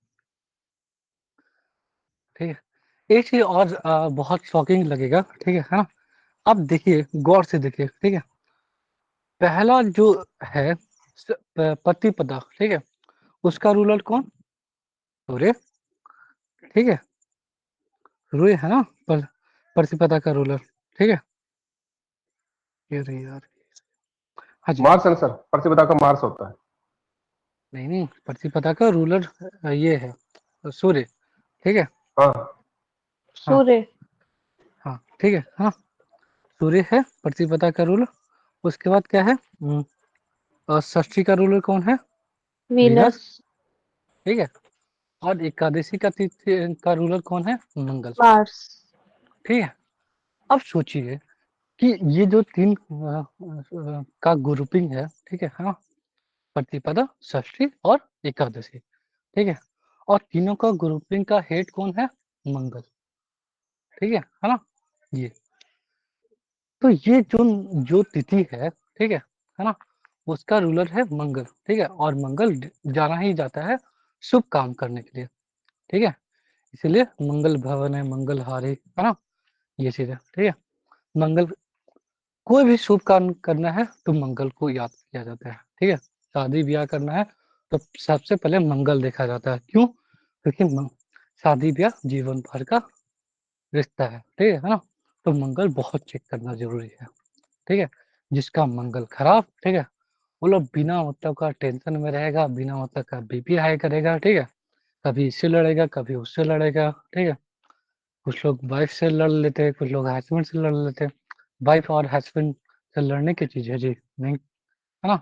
ठीक है? एक चीज़ और बहुत शॉकिंग लगेगा, ठीक है ना? अब देखिए, गौर से देखिए, ठीक है? पहला जो है प्रतिपदा, ठीक है? उसका रूलर कौन? सूर्य, ठीक है? सूर्य है ना प्रतिपदा का रूलर, ठीक है? अरे यार! हाँ जी। मार्स है ना सर, प्रतिपदा का मार्स होता है। नहीं, प्रतिपदा का रूलर ये है सूर्य, ठीक है? हाँ हाँ, सूर्य। हाँ, ठीक है, हाँ। सूर्य है प्रतिपदा का रूलर, उसके बाद क्या है? षष्ठी का रूलर कौन है? Venus, Venus. ठीक है? और एकादशी का तिथि का रूलर कौन है? मंगल, मार्स। ठीक है? अब सोचिए कि ये जो 3 का ग्रुपिंग है, ठीक है ना? प्रतिपदा, षष्ठी और एकादशी, ठीक है? और तीनों का ग्रुपिंग का हेड कौन है? मंगल, ठीक है ना? ये तो ये जो तिथि है, ठीक है ना? उसका रूलर है मंगल, ठीक है? और मंगल जाना ही जाता है शुभ काम करने के लिए, ठीक है? इसीलिए मंगल भवन है, मंगलहारी, है ना? ये चीज़ है, ठीक है? मंगल कोई भी शुभ काम करना है तो मंगल को याद किया जाता है, ठीक है? शादी-ब्याह करना है तो सबसे पहले मंगल देखा जाता है, क्यों? क्योंकि शादी-ब्याह जीवन भर का रिश्ता है, ठीक है ना? तो मंगल बहुत चेक करना ज़रूरी है, ठीक है? जिसका मंगल खराब, ठीक है? वो लोग बिना मतलब का टेंशन में रहेगा, बिना मतलब का बीपी हाई करेगा, ठीक है? कभी इससे लड़ेगा, कभी उससे लड़ेगा, ठीक है? कुछ लोग वाइफ से लड़ लेते हैं, कुछ लोग हस्बैंड से लड़ लेते हैं। वाइफ और हस्बैंड से लड़ने की चीज़ है जी, नहीं, है ना?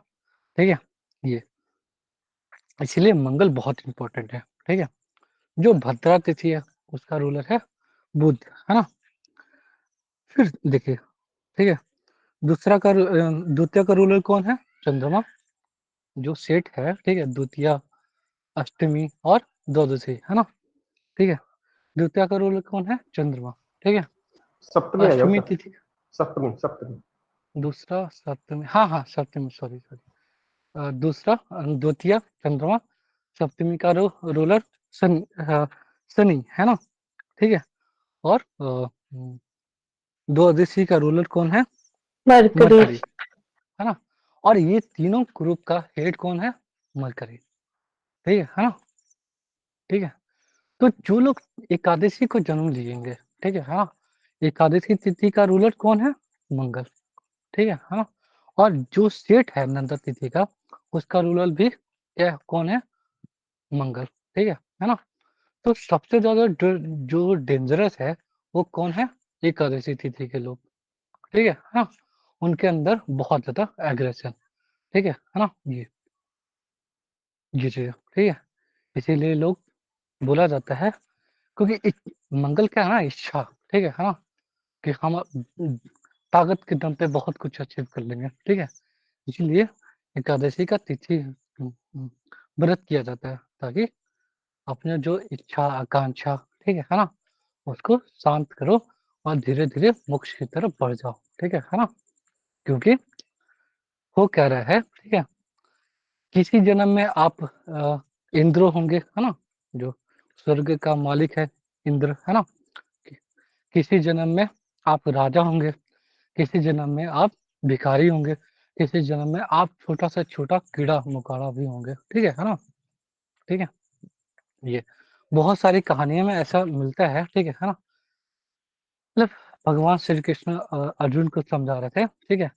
ठीक है? ये, इसीलिए मंगल बहुत इम्पोर्टेंट है, ठीक है? जो भद्रा तिथि है, उसका रूलर है बुध, है ना? फिर देखिए, ठीक है? द्वितीय का रूलर कौन है? चंद्रमा, जो सेठ है, ठीक है? द्वितीया, अष्टमी और द्वादशी, है ना? ठीक है? द्वितीया का रूलर कौन है? चंद्रमा, ठीक है? सप्तमी आ जाओ अष्टमी सर, तिथि सप्तमी सप्तमी। दूसरा सप्तमी, हाँ, सप्तमी, सॉरी, दूसरा द्वितीय चंद्रमा, सप्तमी का रूलर शनि, है ना? ठीक है? और द्वादशी का रूलर कौन है? मरकरी। मरकरी, है ना? और ये तीनों ग्रुप का हेड कौन है? मरकरी, ठीक है ना? ठीक है? तो जो लोग एकादशी को जन्म लिएंगे, ठीक है हाँ? एकादशी तिथि का रूलर कौन है? मंगल, ठीक है ना? और जो सेठ है नंदा तिथि का, उसका रूलर भी क्या कौन है? मंगल, ठीक है ना? तो सबसे ज़्यादा जो डेंजरस है, वो कौन है? एकादशी तिथि के लोग, ठीक है ना? उनके अंदर बहुत ज़्यादा एग्रेशन, ठीक है ना? ये चीज़ है, ठीक है? इसीलिए लोग बोला जाता है, क्योंकि मंगल क्या है ना, इच्छा, ठीक है ना? कि हम ताकत के दम पे बहुत कुछ अचीव कर लेंगे, ठीक है? इसीलिए एकादशी का तिथि व्रत किया जाता है, ताकि अपने जो इच्छा, आकांक्षा, ठीक है ना? उसको शांत करो और धीरे-धीरे मोक्ष की तरफ बढ़ जाओ, ठीक है ना? क्योंकि हो क्या रहा है, ठीक है? किसी जन्म में आप इंद्र होंगे, है ना? जो स्वर्ग का मालिक है इंद्र, है ना? कि किसी जन्म में आप राजा होंगे, किसी जन्म में आप भिखारी होंगे, किसी जन्म में आप छोटा से छोटा कीड़ा-मकोड़ा भी होंगे, ठीक है ना? ठीक है? ये बहुत सारी कहानियों में ऐसा मिलता है, ठीक है ना? मतलब भगवान श्री कृष्ण अर्जुन को समझा रहे थे, ठीक है?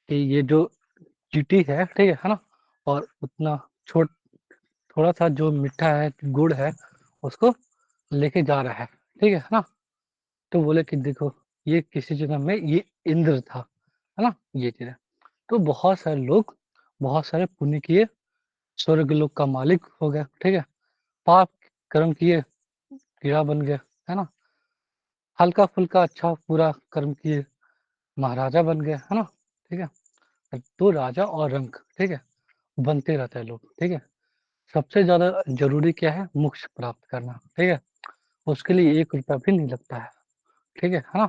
कि ये जो चींटी है, ठीक है ना? और उतना छोट थोड़ा-सा जो मीठा है, गुड़ है, उसको लेके जा रहा है, ठीक है ना? तो बोले कि देखो, ये किसी जन्म में ये इंद्र था, है ना? ये चीज़ है। तो बहुत सारे लोग, बहुत सारे पुण्य किए, स्वर्गलोक का मालिक हो गया, ठीक है? पाप कर्म किए, कीड़ा बन गए, है ना? हल्का-फुल्का अच्छा पूरा कर्म किए, महाराजा बन गए, है ना? ठीक है? तो राजा और रंक, ठीक है? बनते रहते हैं लोग, ठीक है? सबसे ज़्यादा ज़रूरी क्या है? मोक्ष प्राप्त करना, ठीक है? उसके लिए 1 रुपया भी नहीं लगता है, ठीक है ना?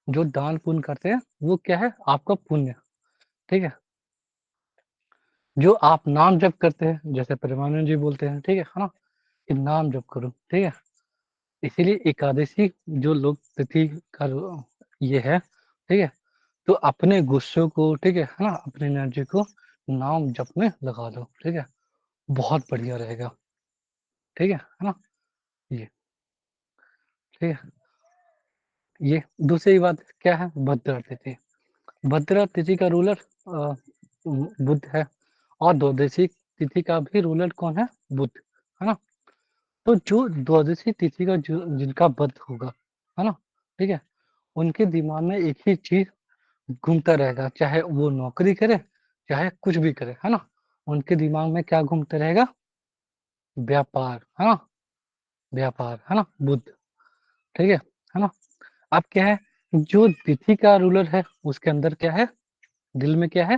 जो दान पुण्य करते हैं, वो क्या है? आपका पुण्य, ठीक है? जो आप नाम जप करते हैं, जैसे प्रेमानंद जी बोलते हैं, ठीक है ना, कि नाम जप करो, ठीक है। इसीलिए एकादशी जो लोग तिथि का ये है, ठीक है, तो अपने गुस्से को, ठीक है ना, अपनी एनर्जी को नाम जप में लगा दो, ठीक है, बहुत बढ़िया रहेगा, ठीक है ना, ये ठीक है। ये दूसरी बात क्या है, भद्रा तिथि। भद्रा तिथि का रूलर बुध है, और द्वादशी तिथि का भी रूलर कौन है, बुध, है ना। तो जो द्वादशी तिथि का जिनका बर्थ होगा, है ना, ठीक है, उनके दिमाग में एक ही चीज घूमता रहेगा, चाहे वो नौकरी करे, चाहे कुछ भी करे, है ना, उनके दिमाग में क्या घूमता रहेगा, व्यापार, है ना, व्यापार, है ना, बुध, ठीक है ना। अब क्या है, जो तिथि का रूलर है उसके अंदर क्या है, दिल में क्या है,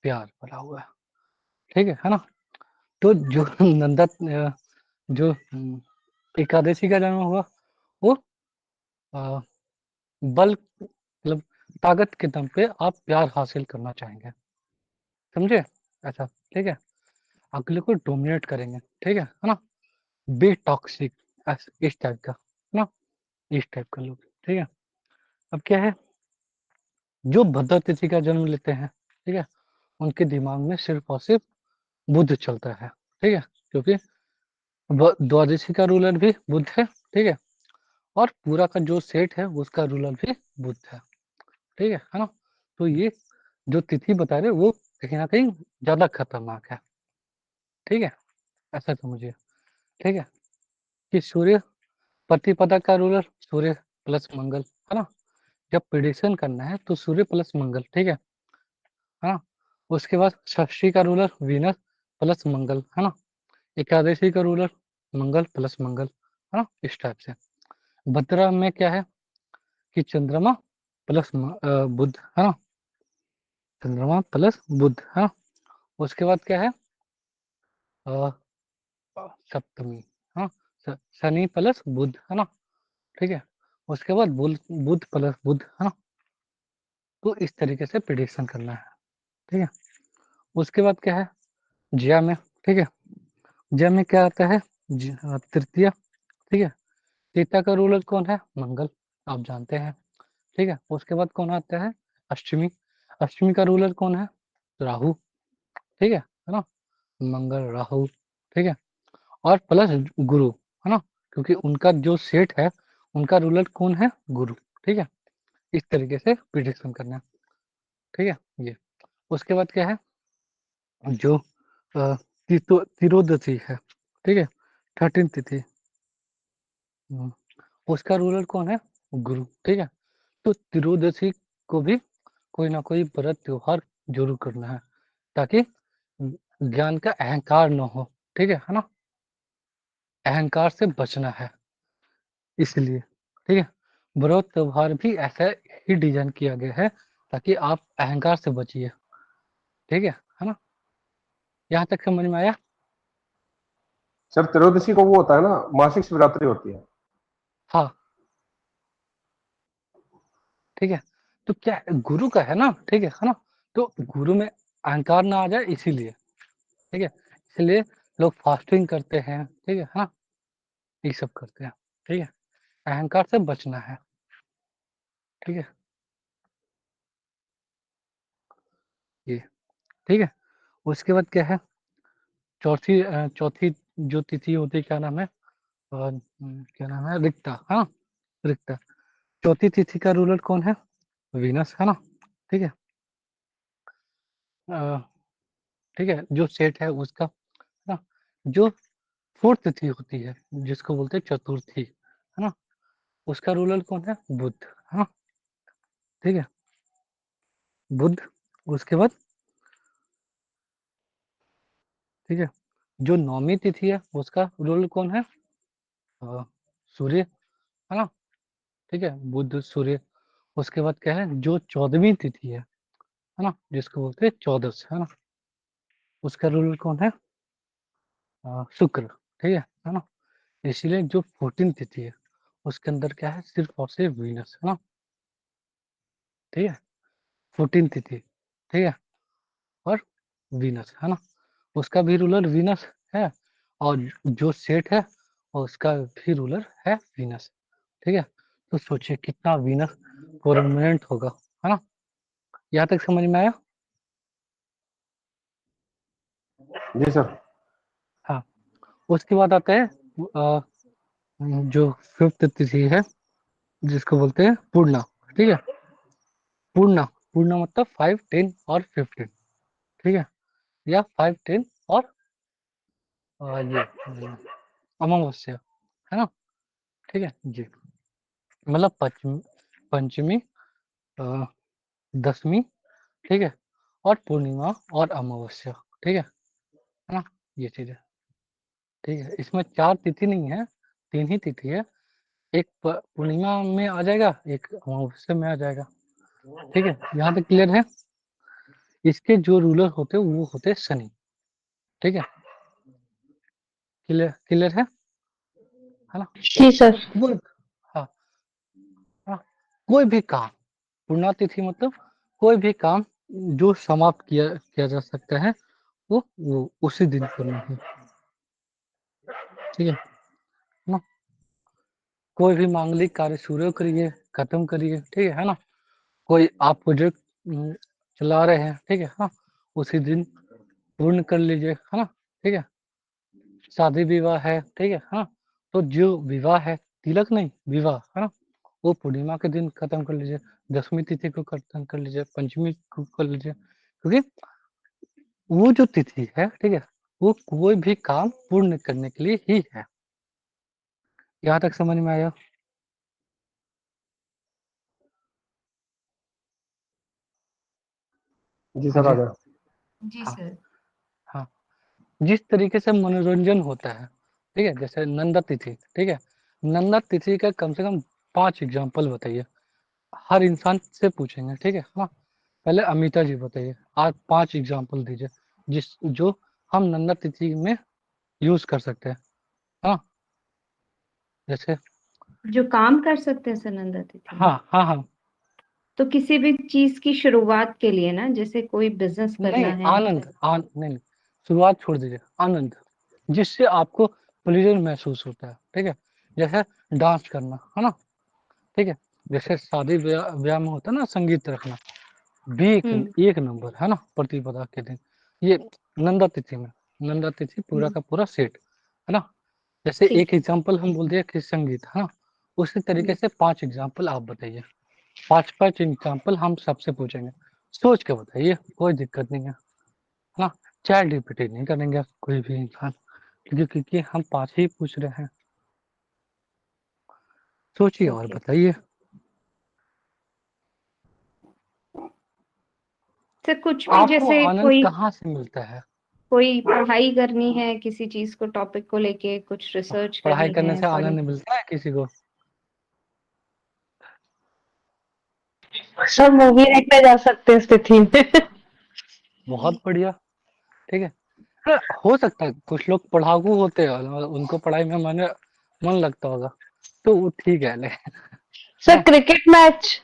प्यार भरा हुआ है, ठीक है ना। तो जो नंदा जो एकादशी का जन्म हुआ, वो बल मतलब ताकत के दम पे आप प्यार हासिल करना चाहेंगे, समझे, ऐसा, ठीक है, अगले को डोमिनेट करेंगे, ठीक है ना, बी टॉक्सिक, इस टाइप का ना, इस टाइप का लोग, ठीक है। अब क्या है, जो भद्र तिथि का जन्म लेते हैं, ठीक है, उनके दिमाग में सिर्फ और सिर्फ बुध चलता है, ठीक है, क्योंकि द्वादशी का रूलर भी बुध है, ठीक है, और पूरा का जो सेट है उसका रूलर भी बुध है, ठीक है ना। तो ये जो तिथि बता रहे वो कहीं ना कहीं ज्यादा खतरनाक है, ठीक है, ऐसा समझिए, ठीक है, कि सूर्य प्रतिपदा का रूलर सूर्य प्लस मंगल, है ना, जब प्रिडिक्शन करना है तो सूर्य प्लस मंगल, ठीक है ना। उसके बाद षष्ठी का रूलर वीनस प्लस मंगल, है ना, एकादशी का रूलर मंगल प्लस मंगल, है ना, इस टाइप से। भद्रा में क्या है कि चंद्रमा प्लस बुध, है ना, चंद्रमा प्लस बुध, है ना। उसके बाद क्या है, सप्तमी, हाँ, शनि प्लस बुध, है ना, ठीक है। उसके बाद बुध प्लस बुध, है ना। तो इस तरीके से प्रिडिक्शन करना है, ठीक है। उसके बाद क्या है, ज्या में, ठीक है, ज्या में क्या आता है, तृतीया, ठीक है, तृतीया का रूलर कौन है, मंगल, आप जानते हैं, ठीक है। उसके बाद कौन आता है, अष्टमी, अष्टमी का रूलर कौन है, राहु, ठीक है ना, मंगल राहु, ठीक है, और प्लस गुरु, है ना, क्योंकि उनका जो सेट है उनका रूलर कौन है, गुरु, ठीक है। इस तरीके से प्रिडिक्शन करना है, ठीक है, ये। उसके बाद क्या है, जो तिरोदशी है, ठीक है, 13 तिथि, उसका रूलर कौन है, गुरु, ठीक है। तो तिरोदशी को भी कोई ना कोई व्रत त्योहार जरूर करना है, ताकि ज्ञान का अहंकार न हो, ठीक है ना, अहंकार से बचना है, इसलिए, ठीक है, व्रत त्योहार भी ऐसा ही डिजाइन किया गया है ताकि आप अहंकार से बचिए, ठीक है ना। यहाँ तक समझ में आया। सर त्रयोदशी को वो होता है ना, मासिक शिवरात्रि होती है। हाँ, ठीक है, तो क्या गुरु का है ना, ठीक है ना, तो गुरु में अहंकार ना आ जाए इसीलिए, ठीक है, इसलिए लोग फास्टिंग करते हैं, ठीक है ना, ये सब करते हैं, ठीक है, अहंकार से बचना है, ठीक है, ये, ठीक है। उसके बाद क्या है, चौथी जो तिथि होती है, क्या नाम है, क्या नाम है, रिक्ता, हाँ, रिक्ता, चौथी तिथि का रूलर कौन है, वीनस, है ना, ठीक है, ठीक है, जो सेट है उसका, है ना, जो फोर्थ तिथि होती है जिसको बोलते हैं चतुर्थी, है ना, उसका रूलर कौन है, बुध, है ना, ठीक है, बुध। उसके बाद, ठीक है, जो नौवीं तिथि है उसका रूलर कौन है, सूर्य, है ना, ठीक है, बुध सूर्य। उसके बाद क्या है, जो 14वीं तिथि है ना, जिसको बोलते हैं चौदस, है ना, उसका रूलर कौन है, शुक्र, ठीक है ना। इसलिए जो 14 तिथि है उसके अंदर क्या है, सिर्फ और सिर्फ वीनस, है ना, ठीक है, 14 तिथि, ठीक है, और वीनस, है ना, उसका भी रूलर वीनस है, और जो सेट है उसका भी रूलर है वीनस, ठीक है। तो सोचिए कितना वीनस प्रोमिनेंट होगा, है ना। यहाँ तक समझ में आया? जी सर। हाँ, उसके बाद आता है जो फिफ्थ तिथि है, जिसको बोलते हैं पूर्णा, ठीक है। पूर्णा, पूर्णा मतलब 5, 10 और 15, ठीक है, या 5, 10 और ये अमावस्या, है ना, ठीक है जी। मतलब पंचमी, दसवीं, ठीक है, और पूर्णिमा और अमावस्या, ठीक है ना, ये चीज है, ठीक है। इसमें 4 तिथि नहीं है, 3 ही तिथि है। एक पूर्णिमा में आ जाएगा, एक अमावस्या में आ जाएगा, ठीक है। यहाँ तक क्लियर है? इसके जो रूलर होते हैं वो होते हैं शनि, ठीक है। क्लियर क्लियर है ना। जी सर। कोई हाँ, हाँ, कोई भी काम, पूर्णा तिथि मतलब कोई भी काम जो समाप्त किया जा सकता है वो उसी दिन करना है, ठीक है ना। कोई भी मांगलिक कार्य शुरू करिए, खत्म करिए, ठीक है ना। कोई आप प्रोजेक्ट चला रहे हैं, ठीक है, हाँ, उसी दिन पूर्ण कर लीजिए, है ना, ठीक है। शादी विवाह है, ठीक है, हाँ, तो जो विवाह है, तिलक नहीं, विवाह, है ना, वो पूर्णिमा के दिन खत्म कर लीजिए, दसवीं तिथि को खत्म कर लीजिए, पंचमी को कर लीजिए, क्योंकि वो जो तिथि है, ठीक है, वो कोई भी काम पूर्ण करने के लिए ही है। यहाँ तक समझ में आया? जी हाँ सर, आ जी, गया। जी हाँ, सर। हाँ। जिस तरीके से मनोरंजन होता है, ठीक है, जैसे नंदा तिथि, ठीक है, नंदा तिथि का कम से कम 5 एग्जाम्पल बताइए। हर इंसान से पूछेंगे, ठीक है, हाँ। पहले अमिता जी बताइए, आज 5 एग्जाम्पल दीजिए जो हम नंदा तिथि में यूज कर सकते हैं, हाँ। जैसे जो काम कर सकते हैं सनंदा तिथि में, हाँ, हाँ, हाँ, तो किसी भी चीज की शुरुआत के लिए ना, जैसे कोई बिजनेस नहीं, करना है। नहीं, शुरुआत छोड़ दीजिए, आनंद, जिससे आपको प्लेजर महसूस होता है, ठीक है। जैसे डांस करना, है ना, ठीक है। जैसे शादी ब्याह में होता है ना, संगीत रखना, भी एक नंबर, है ना, प्रतिपदा के दिन। ये नंदा तिथि में, नंदा तिथि पूरा का पूरा सेट, है ना। जैसे ठीक एक है। एग्जाम्पल हम बोल दिए कि संगीत, है ना, उसी तरीके हम्म, से 5 एग्जाम्पल आप बताइए। 5 एग्जाम्पल हम सबसे पूछेंगे, सोच के बताइए, कोई दिक्कत नहीं है ना। चैट जीपीटी नहीं करेंगे कोई भी इंसान, क्योंकि हम 5 ही पूछ रहे हैं। सोचिए और ओके बताइए। सर, कुछ भी आपको जैसे आनंद कोई कहाँ से मिलता है? कोई पढ़ाई करनी है, किसी चीज को, टॉपिक को लेके कुछ रिसर्च पढ़ाई करनी करने है, से पढ़। आनंद मिलता है किसी को? सर मूवी देखने जा सकते हैं इस तिथि में। बहुत बढ़िया, ठीक है। हाँ, हो सकता है कुछ लोग पढ़ाकू होते हैं और उनको पढ़ाई में मन लगता होगा, तो वो ठीक है, लेकिन सर हाँ, क्रिकेट मैच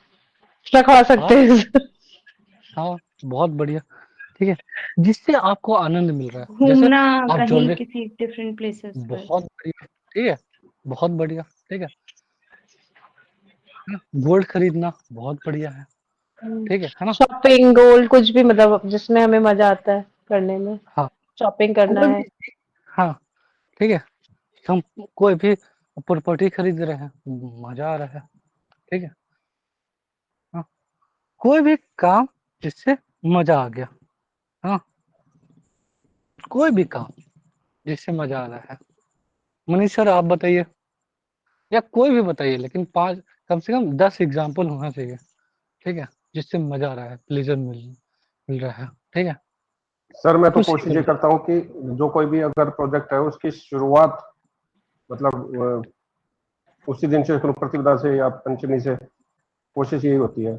रखवा सकते हाँ, हैं। हाँ, बहुत बढ़िया, ठीक है, जिससे आपको आनंद मिल रहा है। जैसे घूमना आप कहीं ज्वेलरी, किसी डिफरेंट प्लेसेस पर। बहुत बढ़िया, ठीक है, बहुत बढ़िया, ठीक है। गोल्ड खरीदना बहुत बढ़िया है, ठीक है ना। शॉपिंग गोल्ड कुछ भी, मतलब जिसमें हमें मजा आता है करने में, हाँ, शॉपिंग करना कोई है। भी, हाँ, ठीक है। हम कोई भी प्रॉपर्टी खरीद रहे हैं, मजा आ रहा है, ठीक है, हाँ। कोई भी काम जिससे मजा आ गया, हाँ, कोई भी काम जिससे मजा आ रहा है। मनीष सर आप बताइए, या कोई भी बताइए, लेकिन 5, कम से कम 10 एग्जाम्पल होना चाहिए, ठीक है, जिससे मजा आ रहा है, प्लेजर मिल रहा है, ठीक है, सर मैं तो खुशी कोशिश मिल ये रही करता हूँ कि जो कोई भी अगर प्रोजेक्ट है उसकी शुरुआत मतलब उसी दिन से, प्रतिपदा से या पंचमी से, कोशिश यही होती है।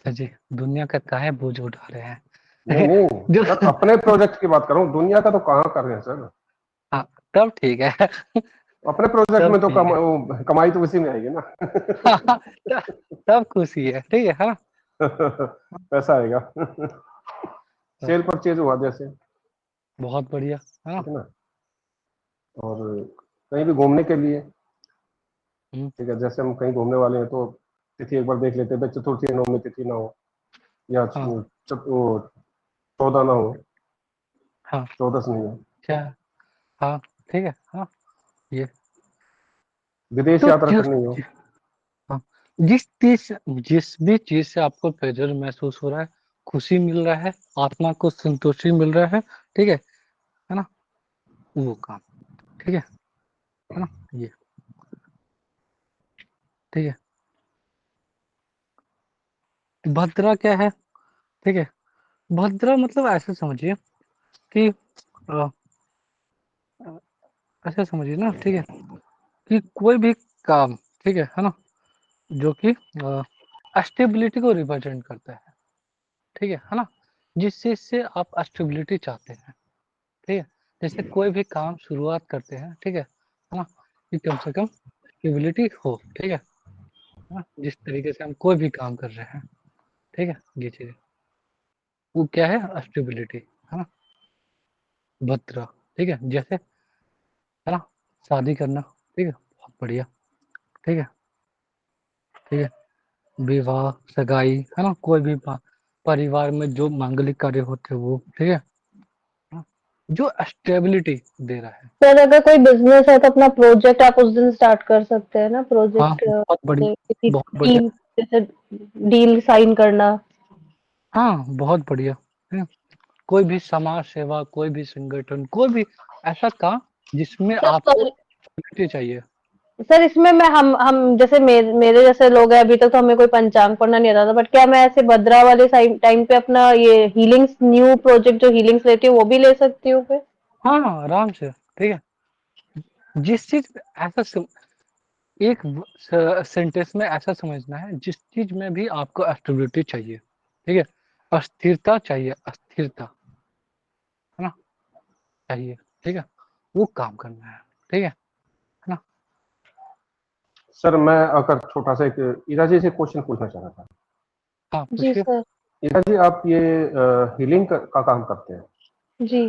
है जी। दुनिया का काहे बोझ उठा रहे नहीं हैं? नहीं जो सर, अपने प्रोजेक्ट की बात कर रहा हूँ, दुनिया का तो कहाँ कर रहे हैं सर। हाँ, तब ठीक है। अपने प्रोजेक्ट तब में तो ठीक है। कमाई तो उसी में आएगी ना। हाँ, तब खुशी है, ठीक है, हाँ। पैसा आएगा। हाँ, सेल परचेज हुआ जैसे। बहुत बढ़िया, है ना? ठीक है ना। और कहीं भी घूमने के लिए, हम्म, ठीक है, जैसे हम कहीं घूमने वाले हैं तो तिथि एक बार देख लेते हैं भाई, चतुर्थी नवमी तिथि ना हो, या हाँ वो 14 ना हो, हाँ 14 नहीं हो। क्या, हाँ ठीक है, हाँ ये विदेश तो यात्रा करनी हो। हाँ, जिस भी चीज से आपको प्लेजर महसूस हो रहा है, खुशी मिल रहा है, आत्मा को संतोषी मिल रहा है, ठीक है ना, वो काम, ठीक है ना, ये ठीक है। भद्रा क्या है, ठीक है, भद्रा मतलब ऐसे समझिए कि अ, ऐसे समझिए ना, ठीक है, कि कोई भी काम, ठीक है ना, जो कि स्टेबिलिटी को रिप्रेजेंट करता है ना, जिस चीज से आप स्टेबिलिटी चाहते हैं, ठीक है, जैसे कोई भी काम शुरुआत करते हैं, ठीक है ना, कि कम से कम स्टेबिलिटी हो, ठीक है ना, जिस तरीके से हम कोई भी काम कर रहे हैं, ठीक है, ये चीज वो क्या है, स्टेबिलिटी, है ना, भद्रा, ठीक है, जैसे है ना, शादी करना, ठीक है, बहुत बढ़िया, ठीक है, ठीक है, विवाह, सगाई, है ना, कोई भी परिवार में जो मांगलिक कार्य होते हैं वो, ठीक है ना, जो स्टेबिलिटी दे रहा है। सर अगर कोई बिजनेस है तो अपना प्रोजेक्ट आप उस दिन स्टार्ट कर सकते हैं ना, हाँ प्रोजेक्ट बहुत बढ़िया, किसी बहुत बढ़िया, टीम, जैसे डील साइन करना। हाँ बहुत बढ़िया, है। कोई भी समाज सेवा, कोई भी संगठन, कोई भी ऐसा काम जिसमें सर आपको stability चाहिए। सर इसमें मैं हम जैसे मेरे जैसे लोग हैं, अभी तक तो हमें कोई पंचांग पढ़ना नहीं आता था, बट क्या मैं ऐसे भद्रा वाले टाइम पे अपना ये हीलिंग्स न्यू प्रोजेक्ट जो हीलिंग्स लेती हूँ वो भी ले सकती हूँ फिर? हाँ आराम से, ठीक है, जिस चीज ऐसा एक सेंटेंस में ऐसा समझना है, जिस चीज में भी आपको स्टेबिलिटी चाहिए, ठीक है, अस्थिरता चाहिए, अस्थिरता, है ना, चाहिए, ठीक है, वो काम करना है, ठीक है ना। सर मैं अगर छोटा सा एक ईरा जी से क्वेश्चन पूछना चाह रहा था। हाँ जी पूछिए। सर। ईरा जी, आप ये हीलिंग का काम करते हैं, जी।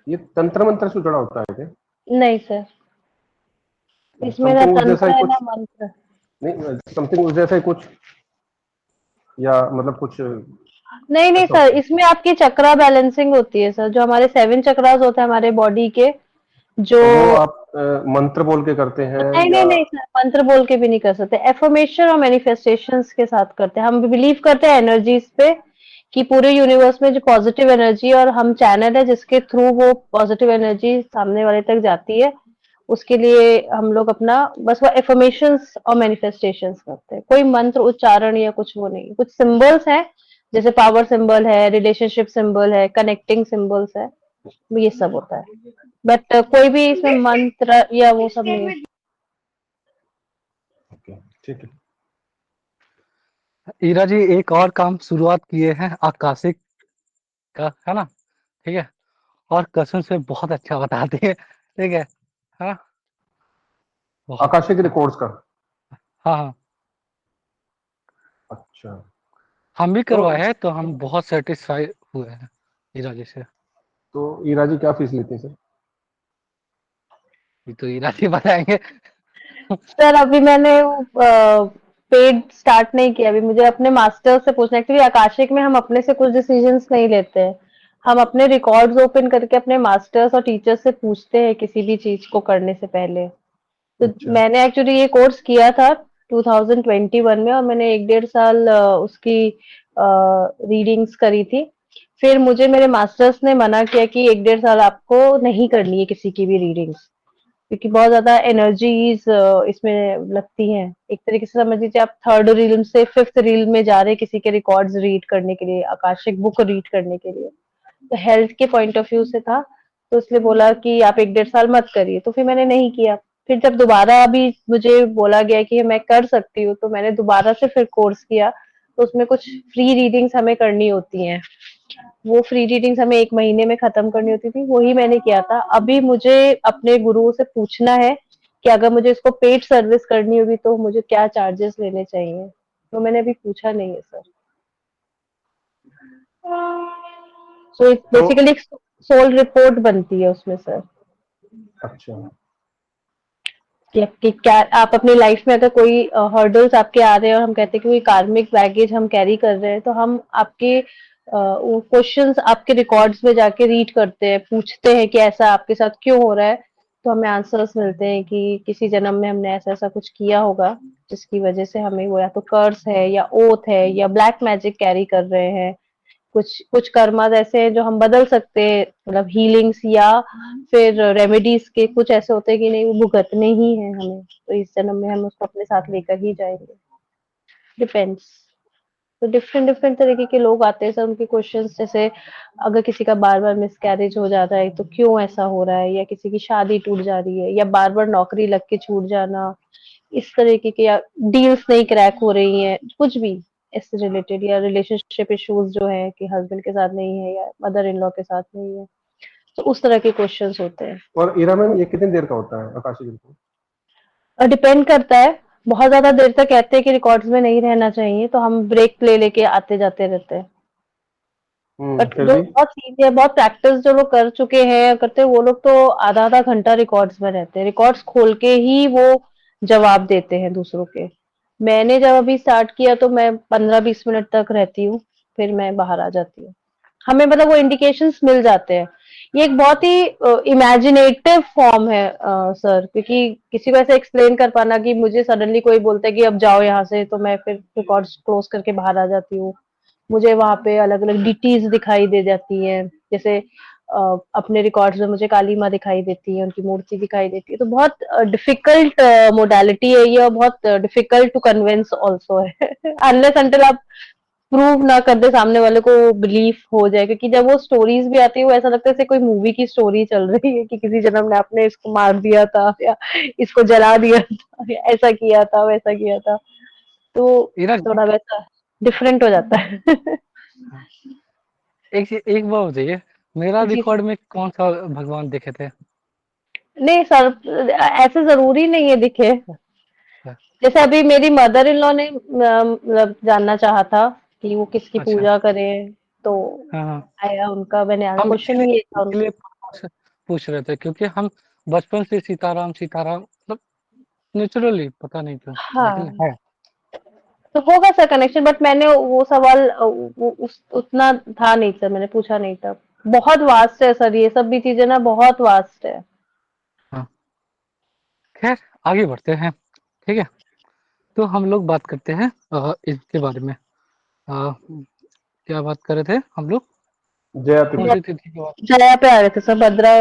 ये तंत्र मंत्र से जुड़ा होता है क्या? नहीं सर, इसमें ना समथिंग उस जैसा तंत्र ही है ना कुछ? मंत्र। नहीं, समथिंग उस जैसा ही कुछ, या मतलब कुछ नहीं नहीं ऐसा सर, होता है? इसमें आपकी चक्रा बैलेंसिंग होती है सर, जो हमारे 7 चक्रास होते हैं हमारे बॉडी के, जो तो वो आप मंत्र बोल के करते हैं नहीं या? नहीं नहीं सर, मंत्र बोल के भी नहीं कर सकते, एफर्मेशन और मैनिफेस्टेशंस के साथ करते हैं। हम बिलीव करते हैं एनर्जीज पे, कि पूरे यूनिवर्स में जो पॉजिटिव एनर्जी, और हम चैनल है जिसके थ्रू वो पॉजिटिव एनर्जी सामने वाले तक जाती है, उसके लिए हम लोग अपना बस वो एफर्मेशंस और मैनिफेस्टेशंस करते हैं। कोई मंत्र उच्चारण या कुछ वो नहीं, कुछ सिंबल्स हैं, जैसे पावर सिंबल है, रिलेशनशिप सिंबल है, कनेक्टिंग सिंबल्स है, ये सब होता है, बट कोई भी इसमें मंत्र या वो सब नहीं है। ओके, ठीक है। ईरा जी एक और काम शुरुआत किए हैं आकाशिक का, है ना, ठीक है, और कसम से बहुत अच्छा बताते हैं, ठीक है ना, बहुत आकाशिक हाँ रिकॉर्ड्स का? हाँ हाँ, अच्छा। हम भी तो करवाए हैं तो हम बहुत सेटिस्फाई हुए हैं ईरा जी से। तो ईरा जी क्या फीस लेती है सर? ये तो ईरा जी बताएंगे। सर अभी मैंने पेड स्टार्ट नहीं किया, अभी मुझे अपने मास्टर से पूछना है, क्योंकि आकाशिक में हम अपने से कुछ डिसीजंस नहीं लेते हैं, हम अपने रिकॉर्ड्स ओपन करके अपने मास्टर्स और टीचर्स से पूछते हैं किसी भी चीज को करने से पहले। तो अच्छा। मैंने एक्चुअली ये कोर्स किया था 2021 में, और मैंने 1 डेढ़ साल उसकी रीडिंग्स करी थी। फिर मुझे मेरे मास्टर्स ने मना किया कि 1 डेढ़ साल आपको नहीं करनी है किसी की भी रीडिंग्स, क्योंकि बहुत ज्यादा एनर्जीज इसमें लगती हैं। एक तरीके से समझ लीजिए आप थर्ड रील से फिफ्थ रील में जा रहे हैं किसी के रिकॉर्ड्स रीड करने के लिए, आकाशिक बुक रीड करने के लिए। तो हेल्थ के पॉइंट ऑफ व्यू से था, तो इसलिए बोला कि आप 1 डेढ़ साल मत करिए, तो फिर मैंने नहीं किया। फिर जब दोबारा अभी मुझे बोला गया कि मैं कर सकती हूँ, तो मैंने दोबारा से फिर कोर्स किया। तो उसमें कुछ फ्री रीडिंग्स हमें करनी होती हैं, वो फ्री रीडिंग्स हमें 1 महीने में खत्म करनी होती थी, वही मैंने किया था। अभी मुझे अपने गुरुओं से पूछना है कि अगर मुझे इसको पेड सर्विस करनी होगी तो मुझे क्या चार्जेस लेने चाहिए, तो मैंने अभी पूछा नहीं है सर। सो इट्स तो बेसिकली सोल रिपोर्ट बनती है उसमें सर। अच्छा। कि क्या आप अपनी लाइफ में अगर कोई हर्डल्स आपके आ रहे हैं और हम कहते हैं कि कोई कार्मिक बैगेज हम कैरी कर रहे हैं, तो हम आपके वो क्वेश्चंस आपके रिकॉर्ड्स में जाके रीड करते हैं, पूछते हैं कि ऐसा आपके साथ क्यों हो रहा है, तो हमें आंसर्स मिलते हैं कि किसी जन्म में हमने ऐसा ऐसा कुछ किया होगा जिसकी वजह से हमें वो या तो कर्स है या ओथ है या ब्लैक मैजिक कैरी कर रहे हैं। कुछ कुछ कर्मास ऐसे हैं जो हम बदल सकते हैं, मतलब हीलिंग्स या फिर रेमेडीज के कुछ ऐसे होते हैं कि नहीं वो भुगतने ही है हमें, तो इस जन्म में हम उसको अपने साथ लेकर ही जाएंगे। डिपेंड्स। तो डिफरेंट डिफरेंट तरीके के लोग आते हैं सर, उनके क्वेश्चंस जैसे अगर किसी का बार बार मिसकैरेज हो जाता है तो क्यों ऐसा हो रहा है, या किसी की शादी टूट जा रही है, या बार बार नौकरी लग के छूट जाना, इस तरीके के, या डील्स नहीं क्रैक हो रही हैं, कुछ भी इससे रिलेटेड, या रिलेशनशिप इश्यूज जो है कि हस्बैंड के साथ नहीं है या मदर इन लॉ के साथ नहीं है, तो उस तरह के क्वेश्चंस होते हैं। और इरा मैम ये कितनी देर का होता है आकाशीय रिपोर्ट? और डिपेंड करता है, बहुत ज्यादा देर तक कहते हैं कि रिकॉर्ड्स में नहीं रहना चाहिए, तो हम ब्रेक ले लेके आते जाते रहते हैं। बट फिर जो भी। बहुत सीनियर, बहुत प्रैक्टिस जो लोग कर चुके हैं करते हैं, वो लोग तो आधा आधा घंटा रिकॉर्ड्स में रहते हैं, रिकॉर्ड्स खोल के ही वो जवाब देते हैं दूसरों के। मैंने जब अभी स्टार्ट किया तो मैं 15-20 मिनट तक रहती हूँ, फिर मैं बाहर आ जाती हूँ। हमें मतलब वो इंडिकेशंस मिल जाते हैं। ये एक बहुत ही इमेजिनेटिव फॉर्म है सर, क्योंकि किसी को ऐसे एक्सप्लेन कर पाना कि मुझे सडनली कोई बोलता है कि अब जाओ यहाँ से, तो मैं फिर रिकॉर्ड्स क्लोज करके बाहर आ जाती हूँ। मुझे वहां पे अलग अलग डिटीज दिखाई दे जाती हैं, जैसे अपने रिकॉर्ड्स में मुझे काली माँ दिखाई देती है, उनकी मूर्ति दिखाई देती है, तो बहुत डिफिकल्ट मोडालिटी है ये, और बहुत डिफिकल्ट टू कन्विंस ऑल्सो है अनलेस अंटिल आप प्रूव ना कर दे सामने वाले को बिलीफ हो जाए, क्योंकि जब वो स्टोरीज भी आती है वो ऐसा लगता है जैसे कोई मूवी की स्टोरी चल रही है कि किसी जन्म में आपने इसको मार दिया था या इसको जला दिया था या ऐसा किया था वैसा किया था, तो इरा थोड़ा वैसा डिफरेंट हो जाता है एक बात बताइए, मेरा जी सर। रिकॉर्ड में कौन सा भगवान दिखे थे? नहीं सर, ऐसे जरूरी नहीं है दिखे। हाँ। जैसे अभी मेरी मदर इन लॉ ने मतलब जानना चाहा था कि वो किसकी अच्छा। पूजा करें, तो हाँ हाँ। आया उनका, मैंने हम क्वेश्चन इसीलिए ये था इसीलिए उनसे। पूछ रहे थे, क्योंकि हम बचपन से सीताराम सीताराम मतलब नेचुरली पता नहीं क्यों, लेकिन हाँ, है। तो होगा सर कनेक्शन, बट मैंने वो सवाल उतना था नहीं सर, मैंने पूछा नहीं था। बहुत वास्ट है सर, ये सब भी चीजें ना बहुत वास्ट है। हाँ, खैर आगे बढ़ते हैं। ठीक है, तो हम लोग बात करते हैं इसके बारे में। क्या बात कर रहे थे हम लोग? जया कौन तिथि। सी तिथि की बात? जया पे आ रहे थे सर, भद्रा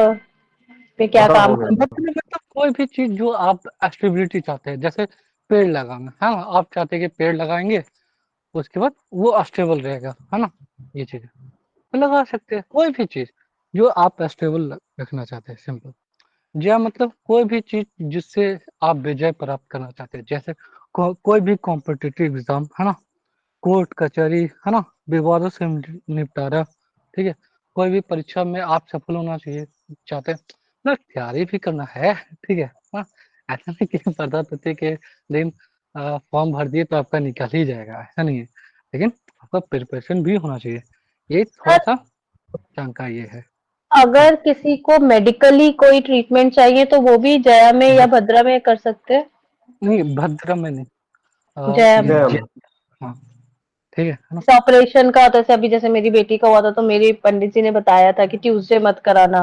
पे क्या भद्रा काम हो गया था तो। मतलब कोई भी चीज जो आप स्टेबिलिटी चाहते हैं, जैसे पेड़ लगाना, है ना, आप चाहते हैं कि पेड़ लगाएंगे, उसके बाद वो स्टेबल रहेगा, है ना, ये चीज तो लगा सकते हैं। कोई भी चीज जो आप स्टेबल रखना चाहते हैं, सिंपल। या मतलब कोई भी चीज जिससे आप विजय प्राप्त करना चाहते हैं, जैसे कोई भी कॉम्पिटिटिव एग्जाम, है ना, कोर्ट कचहरी, है ना, विवादों से निपटारा, ठीक है, कोई भी परीक्षा में आप सफल होना चाहिए चाहते हैं, मतलब तैयारी भी करना है, ठीक है, हाँ, ऐसा नहीं कि पता तो के दिन फॉर्म भर दिए तो आपका निकल ही जाएगा, ऐसा नहीं है, लेकिन आपका प्रिपरेशन भी होना चाहिए, ये थोड़ा सर, सा शंका ये है। हाँ, अगर किसी को मेडिकली कोई ट्रीटमेंट चाहिए तो वो भी जया में या भद्रा में कर सकते हैं। नहीं भद्रा में नहीं, जया ये में। जया में। हाँ, ठीक है ना। जैसे ऑपरेशन का होता है, जैसे अभी जैसे मेरी बेटी का हुआ था तो मेरे पंडित जी ने बताया था कि ट्यूसडे मत कराना,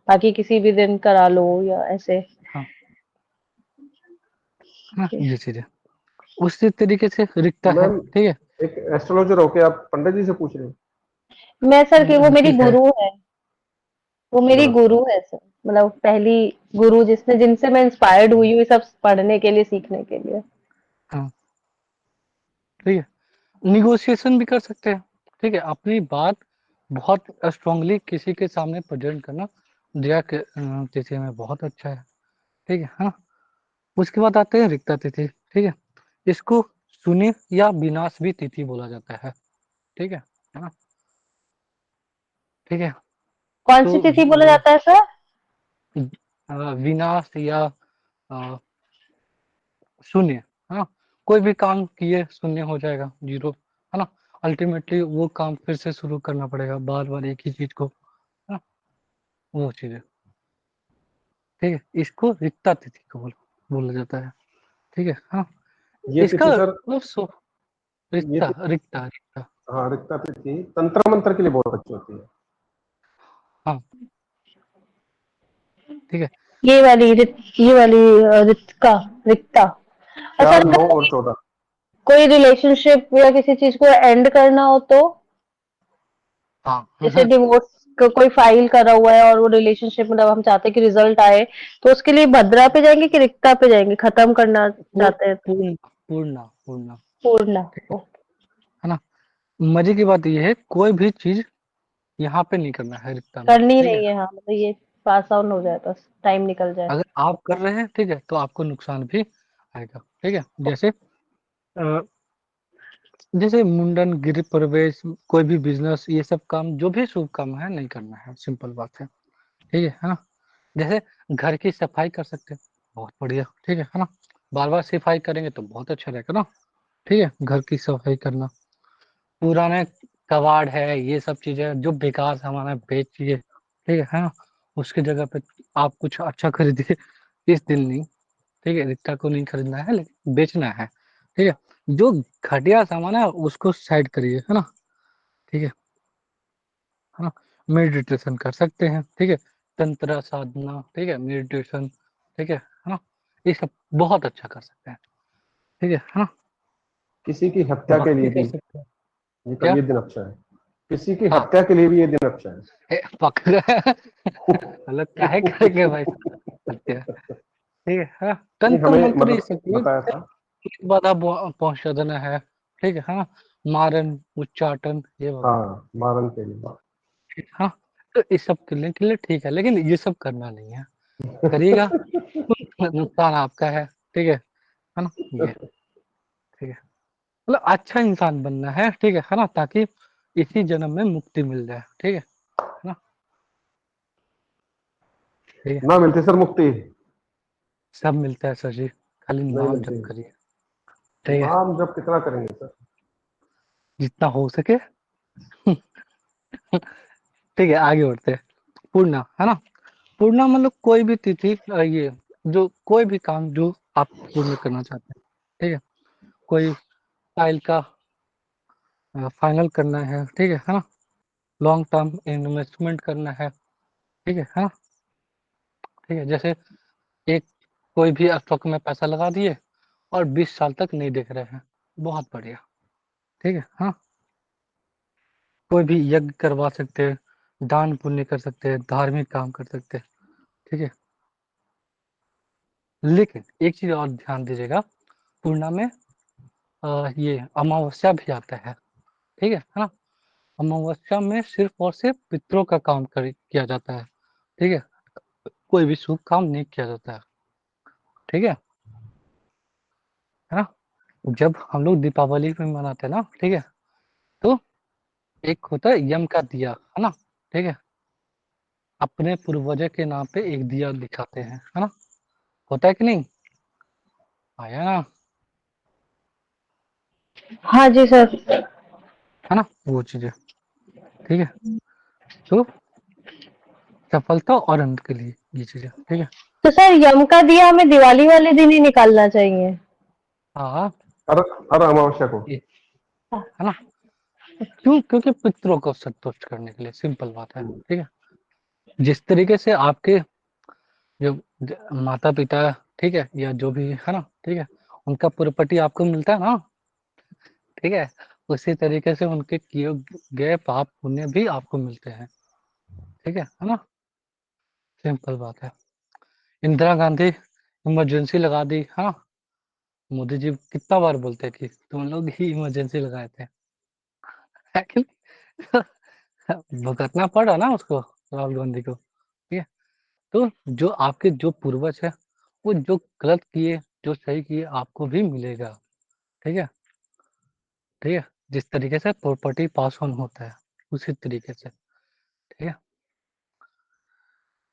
बाकी किसी भी दिन करा लो या ऐसे। हाँ हाँ, ये चीज है, उसी तरीके से रिक्ता है, मैम ठीक है। एक एस्ट्रोलॉजर होके आप पंडित जी से पूछ रहे हैं? मैं सर कि वो मेरी जी है। गुरु है, वो मेरी बड़ा अच्छा। गुरु है सर, मतलब पहली गुरु जिसने, जिनसे मैं इंस्पायर्ड हुई हूँ ये सब पढ़ने के लिए सीखने के लिए। हाँ, ठीक है, निगोशिएशन भी कर सकते हैं, ठीक है, अपनी बात बहुत स्ट्रांगली किसी के सामने प्रेजेंट करना दया के तिथि में बहुत अच्छा है, ठीक है ना। उसके बाद आते हैं रिक्ता तिथि, ठीक है, इसको शून्य या विनाश भी तिथि बोला जाता है, ठीक है ना, ठीक है। कौन तो सी तिथि बोला जाता है सर? विनाश या अ, शून्य, हाँ, कोई भी काम किए शून्य हो जाएगा, जीरो, है ना, अल्टीमेटली वो काम फिर से शुरू करना पड़ेगा बार बार एक ही चीज को, है ना, वो चीज है, ठीक है। इसको रिक्ता तिथि को बोला जाता है, ठीक है। हाँ, ये इसका तिथि सर, मतलब ये रिक्ता तिथि, रिक्ता रिक्ता। हाँ रिक्ता तिथि तंत्र मंत्र के लिए बहुत अच्छी होती है। हाँ, ठीक है। ये वाली रिक्ता रिक्ता। और सर 4, अगर 9 और 14। कोई रिलेशनशिप या किसी चीज को एंड करना हो तो, हाँ जैसे डिवोर्स कोई फाइल करा हुआ है और वो रिलेशनशिप मतलब हम चाहते हैं कि रिजल्ट आए, तो उसके लिए भद्रा पे जाएंगे कि रिक्ता पे जाएंगे, खत्म करना चाहते हैं तो? पूर्ण पूर्ण पूर्ण, पूर्ण। है ना। मजे की बात यह है, कोई भी चीज यहाँ पे नहीं करना है रिक्ता में, करनी ठीक है। नहीं है, हाँ मतलब ये पास ऑन हो जाए, बस टाइम निकल जाए। अगर आप कर रहे हैं, ठीक है, तो आपको नुकसान भी आएगा, ठीक है। जैसे मुंडन, गृह प्रवेश, कोई भी बिजनेस, ये सब काम, जो भी शुभ काम है, नहीं करना है, सिंपल बात है, ठीक है ना। जैसे घर की सफाई कर सकते हैं, बहुत बढ़िया, ठीक है ना। बार बार सफाई करेंगे तो बहुत अच्छा रहेगा ना, ठीक है। घर की सफाई करना, पुराने कबाड़ है, ये सब चीजें जो बेकार सामान है, बेचिए, ठीक है ना। उसकी जगह पे आप कुछ अच्छा खरीदिए, इस दिन नहीं, ठीक है। रिक्शा को नहीं खरीदना है, लेकिन बेचना है, ठीक है। जो घटिया सामान है उसको साइड करिए, है ना, ठीक है ना। मेडिटेशन कर सकते हैं, ठीक है। तंत्र साधना, ठीक है, मेडिटेशन, ठीक है ना। ये सब बहुत अच्छा कर सकते हैं, ठीक है ना। किसी की हत्या के लिए भक्ति भी कर सकते हैं। ये क्या? ये दिन अच्छा है। किसी की हाँ, हत्या के लिए भी ये दिन अच्छा है। पकड़ अलग काहे करेंगे भाई हत्या, ठीक है। हाँ, नहीं, तंत्र हमें मंत्र ये मतलब सब चीजें, बताया जैसे था। बाधा पहुंचा देना है, ठीक है हाँ। मारन, उच्चाटन, ये वगैरह, हाँ, मारन के लिए। हाँ। तो इस सब के लिए ठीक है, लेकिन ये सब करना नहीं है। करिएगा तो नुकसान आपका है, ठीक है ना। ये ठीक है, मतलब अच्छा इंसान बनना है, ठीक है ना, ताकि इसी जन्म में मुक्ति मिल जाए, ठीक है ना। ठीक है, ना मिलती सर मुक्ति, सब मिलता है सर जी, खाली नहीं नाम जप मिलती। करिए, ठीक है, नाम जब कितना करेंगे सर? जितना हो सके। ठीक है, आगे बढ़ते हैं। पूर्णा, है ना। पूर्णा मतलब कोई भी तिथि, ये जो कोई भी काम जो आप पूर्ण करना चाहते हैं, ठीक है। कोई फाइल का फाइनल करना है, ठीक है ना। लॉन्ग टर्म इन्वेस्टमेंट करना है, ठीक है ना। ठीक है, जैसे एक कोई भी स्टॉक में पैसा लगा दिए और 20 साल तक नहीं देख रहे हैं, बहुत बढ़िया, ठीक है हाँ। कोई भी यज्ञ करवा सकते हैं, दान पुण्य कर सकते हैं, धार्मिक काम कर सकते हैं, ठीक है। लेकिन एक चीज और ध्यान दीजिएगा, पूर्णा में ये अमावस्या भी आता है, ठीक है ना। अमावस्या में सिर्फ और सिर्फ पितरों का काम किया जाता है, ठीक है। कोई भी शुभ काम नहीं किया जाता है, ठीक है ना। जब हम लोग दीपावली में मनाते हैं ना, ठीक है, तो एक होता है यम का दिया, है ना, ठीक है। अपने पूर्वजों के नाम पे एक दिया दिखाते हैं, है ना, होता है कि नहीं, आया ना, हाँ जी सर। है ना, वो चीजें, ठीक है। तो सफलता और आनंद के लिए ये चीजें, ठीक है। तो सर यम का दिया हमें दिवाली वाले दिन ही निकालना चाहिए? हाँ, हर हर अमावस्या को। ये है ना, क्यों? क्योंकि पितरों को संतुष्ट करने के लिए, सिंपल बात है, ठीक है। जिस तरीके से आपके जो माता पिता, ठीक है, या जो भी है ना, ठीक है, उनका प्रॉपर्टी आपको मिलता है ना, ठीक है, उसी तरीके से उनके किए गए पाप पुण्य भी आपको मिलते हैं, ठीक है ना। सिंपल बात है। इंदिरा गांधी इमरजेंसी लगा दी, है ना। मोदी जी कितना बार बोलते कि तुम लोग ही इमरजेंसी लगाए थे, है कि नहीं? भुगतना पड़ा ना उसको, राहुल गांधी को, ठीक है। तो जो आपके जो पूर्वज है, वो जो गलत किए, जो सही किए, आपको भी मिलेगा, ठीक है, ठीक है। जिस तरीके से प्रॉपर्टी पास ऑन होता है, उसी तरीके से, ठीक है।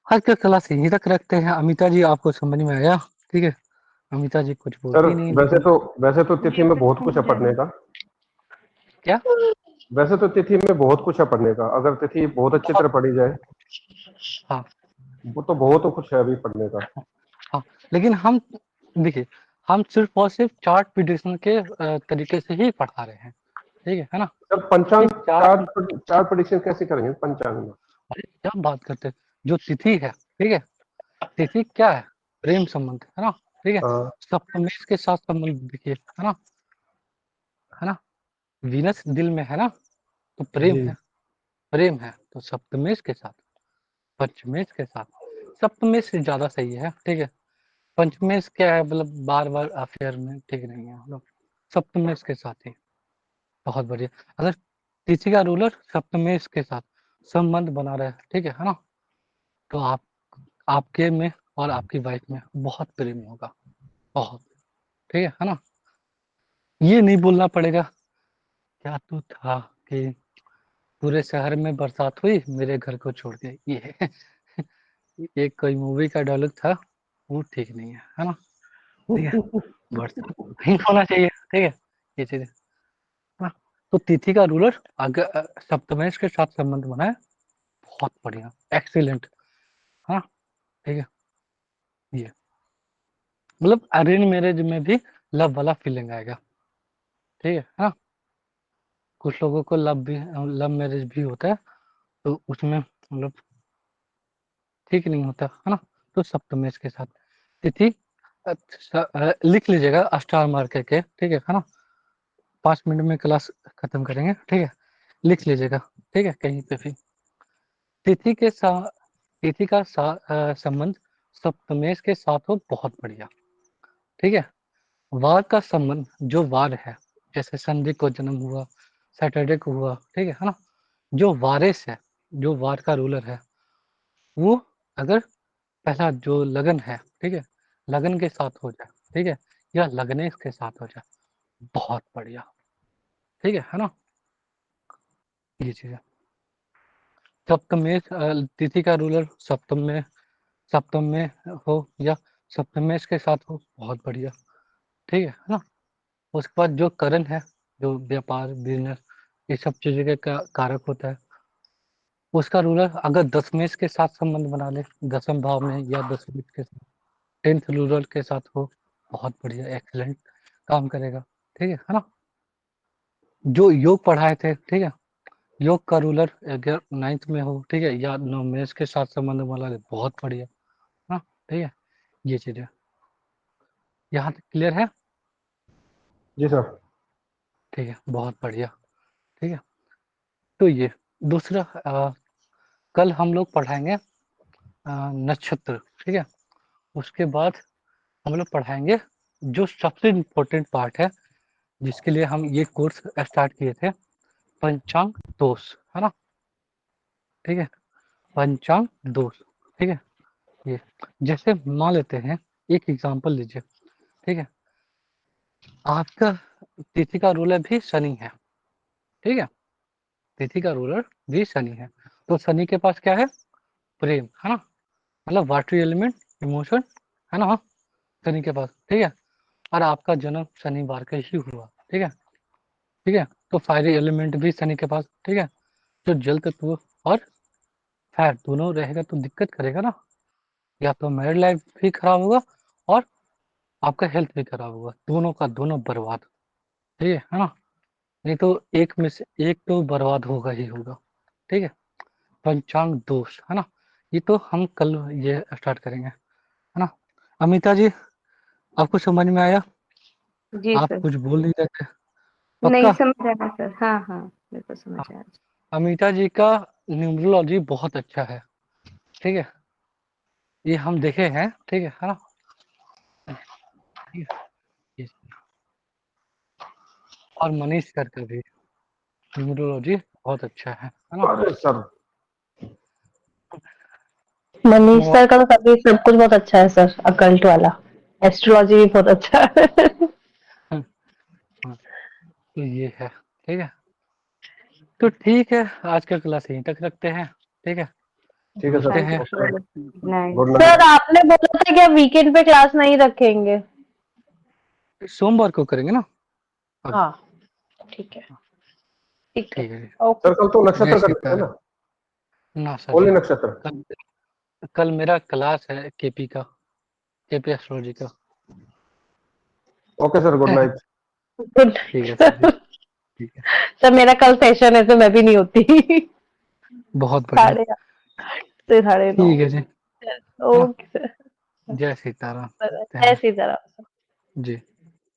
आज का क्लास यहीं तक रखते हैं। अमिता जी, आपको समझ में आया? ठीक है, अमिता जी कुछ सर बोलती नहीं, वैसे लेकिन तो वैसे तो तिथि ये में तो बहुत कुछ है समझ पढ़ने आया। का। क्या वैसे तो तिथि में बहुत कुछ है पढ़ने का, अगर तिथि बहुत अच्छी बहुत तरह पढ़ी जाए। हाँ वो तो बहुत कुछ है अभी पढ़ने का। हाँ, लेकिन हम देखिए हम सिर्फ और सिर्फ चार्ट प्रिडिक्शन के तरीके से ही पढ़ा रहे हैं, ठीक है ना। सर पंचांग, कि चार्ट, चार प्रेडिक्शन कैसे करेंगे पंचांग में? अरे क्या बात करते हैं, जो तिथि है, ठीक है, तिथि क्या है, प्रेम संबंध है ना, ठीक है। हाँ सप्तमेश के साथ संबंध देखिए, है ना, वीनस दिल में है ना, तो प्रेम जी है, प्रेम है, तो सप्तमेश के साथ, पंचमेश के साथ, सप्तमेश से ज्यादा सही है, ठीक है। पंचमेश क्या है, मतलब बार बार अफेयर में ठीक नहीं है, मतलब सप्तमेश के साथ ही बहुत बढ़िया। अगर तिथि का रूलर सप्तमेश के साथ संबंध बना रहे, ठीक है ना, तो आपके में और आपकी वाइफ में बहुत प्रेम होगा, बहुत, ठीक है ना। ये नहीं बोलना पड़ेगा क्या तू था कि पूरे शहर में बरसात हुई मेरे घर को छोड़ के, ये एक कोई मूवी का डायलॉग था, वो ठीक नहीं है ना, ठीक है। बरसात नहीं होना चाहिए, ठीक है, ये चीज, हाँ। तो तिथि का रूलर अगर सप्तमेश के साथ संबंध बनाए, बहुत बढ़िया, एक्सीलेंट, हाँ, ठीक है। ये मतलब अरेंज मैरिज में भी लव वाला फीलिंग आएगा, ठीक है, हाँ। कुछ लोगों को लव मैरिज भी होता है, तो उसमें मतलब ठीक नहीं होता है ना। तो सप्तमेश के साथ तिथि लिख लीजिएगा स्टार मार करके, ठीक है ना। 5 मिनट में क्लास खत्म करेंगे, ठीक है, लिख लीजिएगा, ठीक है, कहीं पे भी तिथि के साथ, तिथि का संबंध सप्तमेश के साथ हो, बहुत बढ़िया, ठीक है। वार का संबंध, जो वार है, जैसे संडे को जन्म हुआ, सैटरडे को हुआ, ठीक है ना, जो वारिस है, जो वार का रूलर है, वो अगर पहला जो लगन है, ठीक है, लगन के साथ हो जाए, ठीक है, या लगनेश के साथ हो जाए, बहुत बढ़िया, ठीक है ना। ये चीज है। सप्तमेश तिथि का रूलर सप्तम में हो या सप्तमेश के साथ हो, बहुत बढ़िया, ठीक है ना। उसके बाद जो करण है, जो व्यापार बिजनेस ये सब चीजों के कारक होता है, उसका रूलर अगर दशमेश के साथ संबंध बना ले, दसम भाव में या दशमेश के साथ, 10th रूलर के साथ हो, बहुत बढ़िया, एक्सीलेंट काम करेगा, ठीक है ना। जो योग पढ़ाए थे, ठीक है, योग का रूलर अगर 9th में हो, ठीक है, या नवमेश के साथ संबंध बना ले, बहुत बढ़िया, हाँ, ठीक है। ये चीज है, यहाँ तक क्लियर है, जी सर। ठीक है, बहुत बढ़िया, ठीक है। तो ये दूसरा कल हम लोग पढ़ाएंगे नक्षत्र, ठीक है। उसके बाद हम लोग पढ़ाएंगे जो सबसे इम्पोर्टेंट पार्ट है, जिसके लिए हम ये कोर्स स्टार्ट किए थे, पंचांग दोष, है ना, ठीक है, पंचांग दोष, ठीक है। ये जैसे मान लेते हैं, एक एग्जांपल लीजिए, ठीक है, आपका तिथि का रूलर भी शनि है, ठीक है, तिथि का रूलर भी शनि है, तो शनि के पास क्या है, प्रेम, है ना, मतलब वाटर एलिमेंट, इमोशन, है ना, शनि के पास, ठीक है। और आपका जन्म शनिवार का ही हुआ, ठीक है, ठीक है, तो फायरी एलिमेंट भी शनि के पास, ठीक है। तो जल तत्व और फायर दोनों रहेगा तो दिक्कत करेगा ना, या तो मैरिड लाइफ भी खराब होगा और आपका हेल्थ भी खराब होगा, दोनों का दोनों बर्बाद, ठीक है ना। नहीं तो एक में से एक तो बर्बाद होगा ही होगा, ठीक है। पंचांग दोष, है ना, ये तो हम कल ये स्टार्ट करेंगे, है ना। अमिता जी, आपको समझ में आया? जी आप सर। कुछ बोल नहीं रहे थे, नहीं पक्का? समझ आया सर, हाँ हाँ, मेरे को समझ हाँ, आया। अमिता जी का न्यूमरोलॉजी बहुत अच्छा है, ठीक है, ये हम देखे हैं, ठीक है ना, ठीक है, ये- और मनीष सर का भी न्यूमरोलॉजी बहुत अच्छा है ना। अरे सर मनीष वो सर का तो सभी सब कुछ बहुत अच्छा है सर, अकल्ट वाला, एस्ट्रोलॉजी भी बहुत अच्छा है। हाँ, हाँ, तो ये है, ठीक है, तो ठीक है, आज का क्लास यहीं तक रखते हैं, ठीक है, ठीक है मिलते सर, हाँ जी हैं, नमस्कार, सर, नहीं। Good sir night. आपने बोला था कि आप वीकेंड पे क्लास नहीं रखेंगे। सोमवार को करेंगे ना, अब हाँ ठीक है, ठीक है, ठीक है, ओके। सर कल तो जय नक्षत्र का है सीता। ना? ना सर कोली जी, नक्षत्र। कल कल मेरा क्लास है केपी का, केपी एस्ट्रोलॉजी का। Okay sir, good night. Good ठीक है सर जी, ठीक है, सर मेरा कल सेशन है तो मैं भी नहीं होती। बहुत बढ़िया। 8:30 से 9:30। ठीक है जी, है ना? Okay sir. जय सीताराम। जय सीताराम। जी।